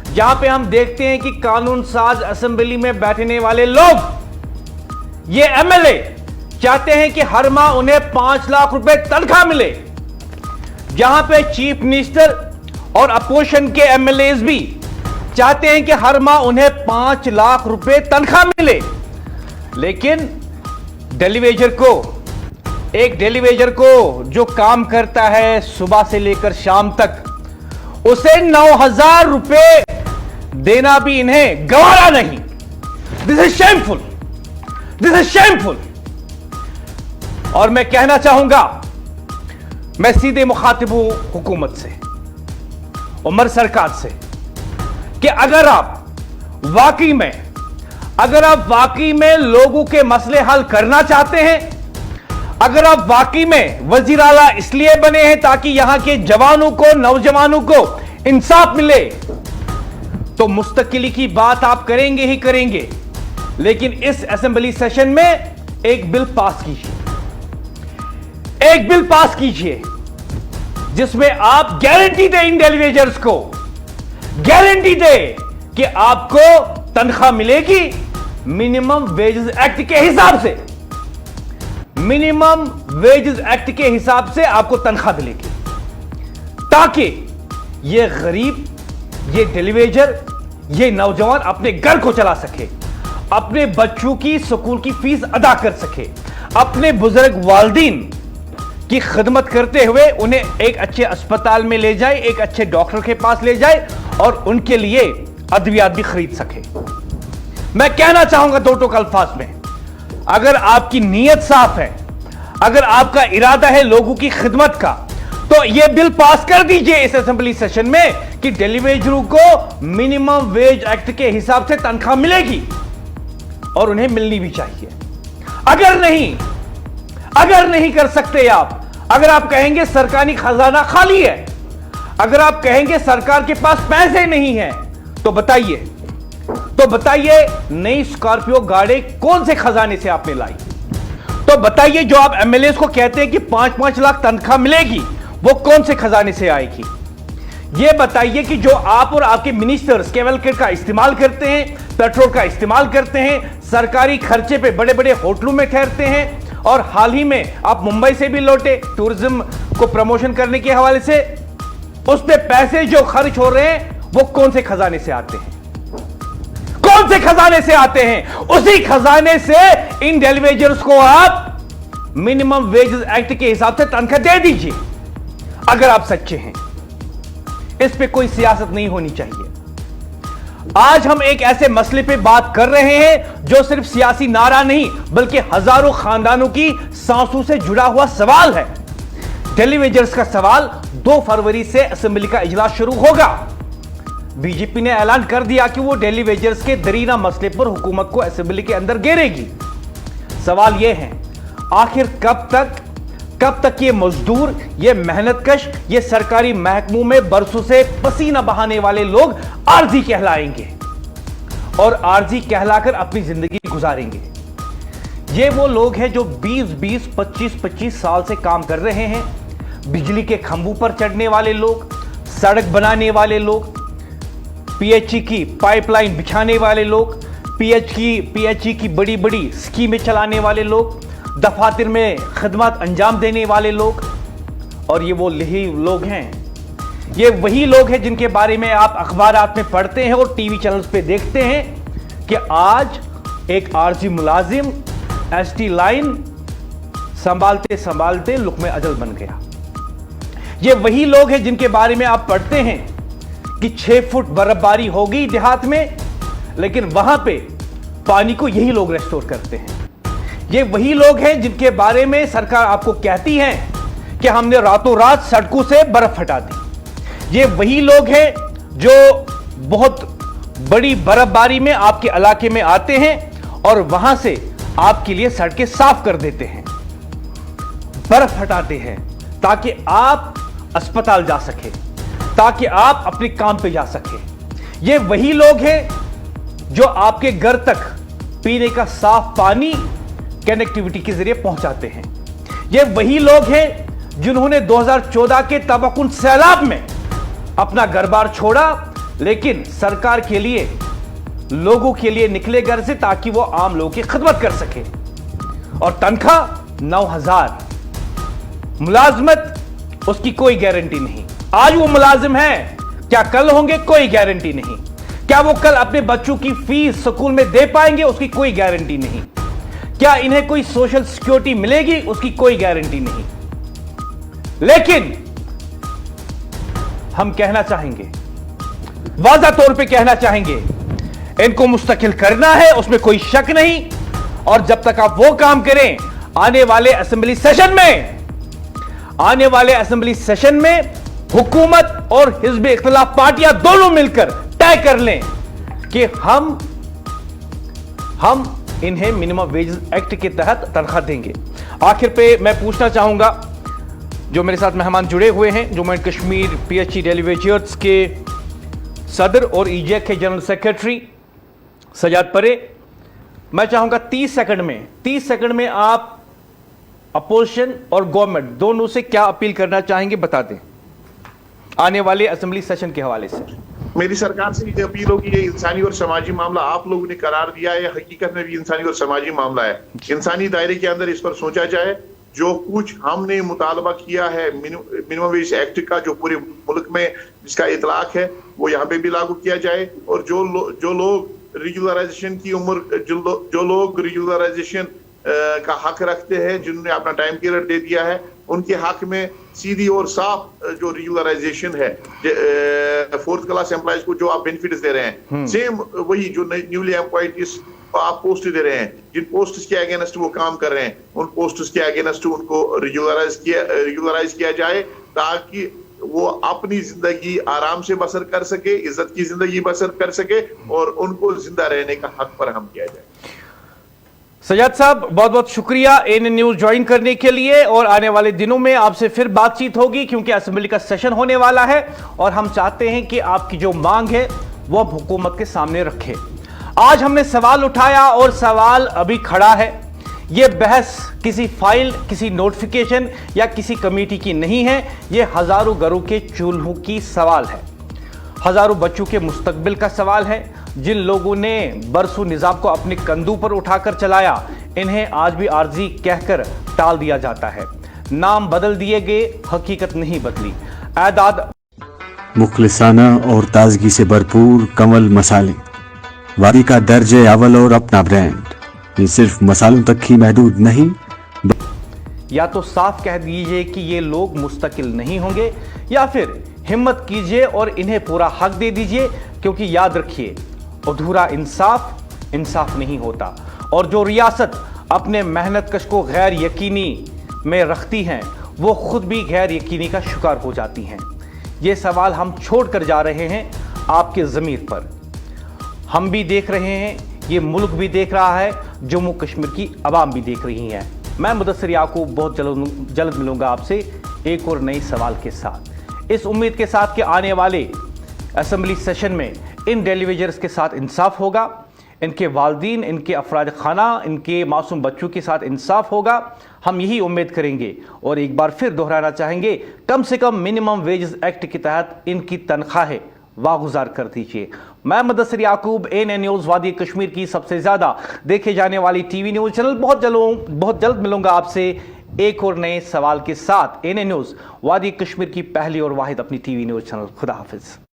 जहां पे हम देखते हैं कि कानून साज असेंबली में बैठने वाले लोग, ये एमएलए चाहते हैं कि हर माह उन्हें 5 लाख रुपए तनख्वाह मिले, जहां पे चीफ मिनिस्टर और अपोजिशन के एमएलए भी चाहते हैं कि हर माह उन्हें 5 लाख रुपए तनख्वाह मिले। लेकिन एक डेलीवेजर को जो काम करता है सुबह से लेकर शाम तक, उसे 9,000 रुपए देना भी इन्हें गवारा नहीं। This is shameful, this is shameful. और मैं कहना चाहूंगा, मैं सीधे मुखातिब हूं हुकूमत से, उमर सरकार से, कि अगर आप वाकई में लोगों के मसले हल करना चाहते हैं, अगर आप वाकई में वजीर आला इसलिए बने हैं ताकि यहां के जवानों को, नौजवानों को इंसाफ मिले, तो मुस्तकिली की बात आप करेंगे ही करेंगे। लेकिन इस असेंबली सेशन में एक बिल पास कीजिए जिसमें आप गारंटी दें इन डेलीवेजर्स को, गारंटी दें कि आपको तनख्वाह मिलेगी मिनिमम वेजेस एक्ट के हिसाब से, मिनिमम वेजेस एक्ट के हिसाब से आपको तनख्वाह मिलेगी, ताकि ये गरीब, ये डेलीवेजर, ये नौजवान अपने घर को चला सके, अपने बच्चों की स्कूल की फीस अदा कर सके, अपने बुजुर्ग वालिदीन की खिदमत करते हुए उन्हें एक अच्छे अस्पताल में ले जाए, एक अच्छे डॉक्टर के पास ले जाए और उनके लिए अद्वियात भी खरीद सके। मैं कहना चाहूंगा 2 टोक अल्फाज में, अगर आपकी नीयत साफ है, अगर आपका इरादा है लोगों की खिदमत का, तो यह बिल पास कर दीजिए इस असेंबली सेशन में कि डेलीवेजरों को मिनिमम वेज एक्ट के हिसाब से तनख्वाह मिलेगी और उन्हें मिलनी भी चाहिए। अगर नहीं कर सकते आप, अगर आप कहेंगे सरकारी खजाना खाली है, अगर आप कहेंगे सरकार के पास पैसे नहीं है, तो बताइए नई स्कॉर्पियो गाड़ी कौन से खजाने से आपने लाई? तो बताइए जो आप एमएलए को कहते हैं कि 5-5 लाख तनख्वाह मिलेगी, वो कौन से खजाने से आएगी? ये बताइए कि जो आप और आपके मिनिस्टर्स कैवलकेट का इस्तेमाल करते हैं, पेट्रोल का इस्तेमाल करते हैं, सरकारी खर्चे पे बड़े बड़े होटलों में ठहरते हैं, और हाल ही में आप मुंबई से भी लौटे टूरिज्म को प्रमोशन करने के हवाले से, उस पे पैसे जो खर्च हो रहे हैं वो कौन से खजाने से आते हैं? कौन से खजाने से आते हैं? उसी खजाने से इन डेली वेजर्स को आप मिनिमम वेजेस एक्ट के हिसाब से तनख्वाह दे दीजिए, अगर आप सच्चे हैं। इस पे कोई सियासत नहीं होनी चाहिए। आज हम एक ऐसे मसले पे बात कर रहे हैं जो सिर्फ सियासी नारा नहीं बल्कि हजारों खानदानों की सांसों से जुड़ा हुआ सवाल है। डेली वेजर्स का सवाल 2 फरवरी से असेंबली का इजलास शुरू होगा। बीजेपी ने ऐलान कर दिया कि वो डेली वेजर्स के दरीना मसले पर हुकूमत को असेंबली के अंदर घेरेगी। सवाल यह है, आखिर कब तक ये मजदूर, ये मेहनतकश, ये सरकारी महकमों में बरसों से पसीना बहाने वाले लोग आरजी कहलाएंगे और आरजी कहलाकर अपनी जिंदगी गुजारेंगे? ये वो लोग हैं जो 20-20, 25-25 साल से काम कर रहे हैं। बिजली के खंभों पर चढ़ने वाले लोग, सड़क बनाने वाले लोग, पीएचई की पाइपलाइन बिछाने वाले लोग, पीएचई की बड़ी बड़ी स्कीमें चलाने वाले लोग, दफातर में खदमात अंजाम देने वाले लोग। और ये वो यही लोग हैं, ये वही लोग हैं जिनके बारे में आप अखबारात में पढ़ते हैं और टीवी चैनल्स पे देखते हैं कि आज एक आरजी मुलाजिम एसटी लाइन संभालते संभालते लुक़्मे अजल बन गया। ये वही लोग हैं जिनके बारे में आप पढ़ते हैं कि 6 फुट बर्फबारी होगी देहात में, लेकिन वहां पे पानी को यही लोग रेस्टोर करते हैं। ये वही लोग हैं जिनके बारे में सरकार आपको कहती है कि हमने रातों रात सड़कों से बर्फ हटा दी। ये वही लोग हैं जो बहुत बड़ी बर्फबारी में आपके इलाके में आते हैं और वहां से आपके लिए सड़कें साफ कर देते हैं, बर्फ हटाते हैं ताकि आप अस्पताल जा सके, ताकि आप अपने काम पे जा सके। ये वही लोग हैं जो आपके घर तक पीने का साफ पानी कनेक्टिविटी के जरिए पहुंचाते हैं। ये वही लोग हैं जिन्होंने 2014 के तबाहकुन सैलाब में अपना घर बार छोड़ा, लेकिन सरकार के लिए, लोगों के लिए निकले घर से ताकि वो आम लोगों की खिदमत कर सके। और तनख्वाह 9,000, मुलाजमत उसकी कोई गारंटी नहीं। आज वो मुलाजिम है, क्या कल होंगे? कोई गारंटी नहीं। क्या वो कल अपने बच्चों की फीस स्कूल में दे पाएंगे? उसकी कोई गारंटी नहीं। क्या इन्हें कोई सोशल सिक्योरिटी मिलेगी? उसकी कोई गारंटी नहीं। लेकिन हम कहना चाहेंगे, वाज़ा तौर पे कहना चाहेंगे, इनको मुस्तकिल करना है, उसमें कोई शक नहीं। और जब तक आप वो काम करें, आने वाले असेंबली सेशन में हुकूमत और हिज़्ब इख्तिलाफ पार्टियां दोनों मिलकर तय कर लें कि हम इन्हें मिनिमम वेजेस एक्ट के तहत तनख्वाह देंगे। आखिर पे मैं पूछना चाहूंगा, जो मेरे साथ मेहमान जुड़े हुए हैं, Jammu and Kashmir PHE daily wagers के सदर और ईजेक के जनरल सेक्रेटरी सजाद परे, मैं चाहूंगा 30 सेकंड में आप अपोजिशन और गवर्नमेंट दोनों से क्या अपील करना चाहेंगे, बता दें आने वाले असेंबली सेशन के हवाले से। मेरी सरकार से ये अपील होगी, ये इंसानी और समाजी मामला आप लोगों ने करार दिया है, हकीकत में भी इंसानी और समाजी मामला है। इंसानी दायरे के अंदर इस पर सोचा जाए। जो कुछ हमने मुतालबा किया है मिनिमम वेज एक्ट का, जो पूरे मुल्क में जिसका इतलाक है, वो यहाँ पे भी लागू किया जाए। और जो लोग रेगुलराइजेशन की उम्र, जो लोग रेगुलराइजेशन का हक रखते हैं, जिन्होंने अपना टाइम पीरियड दे दिया है, उनके हक में सीधी और साफ जो रेगुलराइजेशन है, 4th क्लास एम्प्लॉयज को जो आप बेनिफिट्स दे रहे हैं, सेम वही जो न्यूली एम्प्लॉयड आप पोस्ट दे रहे हैं, जिन पोस्ट्स के अगेंस्ट वो काम कर रहे हैं, उन पोस्ट्स के अगेंस्ट उनको रेगुलराइज किया जाए, ताकि वो अपनी जिंदगी आराम से बसर कर सके, इज्जत की जिंदगी बसर कर सके और उनको जिंदा रहने का हक फराहम किया जाए। सजाद साहब, बहुत बहुत शुक्रिया एएनएन न्यूज ज्वाइन करने के लिए, और आने वाले दिनों में आपसे फिर बातचीत होगी क्योंकि असेंबली का सेशन होने वाला है और हम चाहते हैं कि आपकी जो मांग है वो हम हुकूमत के सामने रखें। आज हमने सवाल उठाया और सवाल अभी खड़ा है। यह बहस किसी फाइल, किसी नोटिफिकेशन या किसी कमेटी की नहीं है। यह हजारों घरों के चूल्हों की सवाल है, हजारों बच्चों के मुस्तकबिल का सवाल है। जिन लोगों ने बरसों निजाम को अपने कंधों पर उठाकर चलाया, इन्हें आज भी आरजी कहकर टाल दिया जाता है। नाम बदल दिए गए, हकीकत नहीं बदली। मुखलिसाना और ताजगी से भरपूर कमल मसाले, वादी का दर्जे अव्वल और अपना ब्रांड। ये सिर्फ मसालों तक ही महदूद नहीं, या तो साफ कह दीजिए कि ये लोग मुस्तकिल नहीं होंगे, या फिर हिम्मत कीजिए और इन्हें पूरा हक दे दीजिए, क्योंकि याद रखिए अधूरा इंसाफ इंसाफ नहीं होता। और जो रियासत अपने मेहनत कश को गैर यकीनी में रखती हैं, वो खुद भी गैर यकीनी का शिकार हो जाती हैं। ये सवाल हम छोड़ कर जा रहे हैं आपके ज़मीर पर। हम भी देख रहे हैं, ये मुल्क भी देख रहा है, जम्मू कश्मीर की आवाम भी देख रही है। मैं मुदस्सिर याकूब बहुत जल्द मिलूंगा आपसे एक और नई सवाल के साथ, इस उम्मीद के साथ कि आने वाले असेंबली सेशन में इन डेलीवेजर्स के साथ इंसाफ होगा, इनके वालदीन, इनके अफराद खाना, इनके मासूम बच्चों के साथ इंसाफ होगा। हम यही उम्मीद करेंगे और एक बार फिर दोहराना चाहेंगे, कम से कम मिनिमम वेजेस एक्ट के तहत इनकी तनख्वाहें वागुजार कर दीजिए। मैं मुदस्सिर याकूब, ANN न्यूज़ वादी कश्मीर की सबसे ज़्यादा देखे जाने वाली टीवी न्यूज़ चैनल। बहुत जल्द मिलूंगा आपसे एक और नए सवाल के साथ। ANN न्यूज़ वादी कश्मीर की पहली और वाहिद अपनी टीवी न्यूज़ चैनल। खुदा हाफिज़।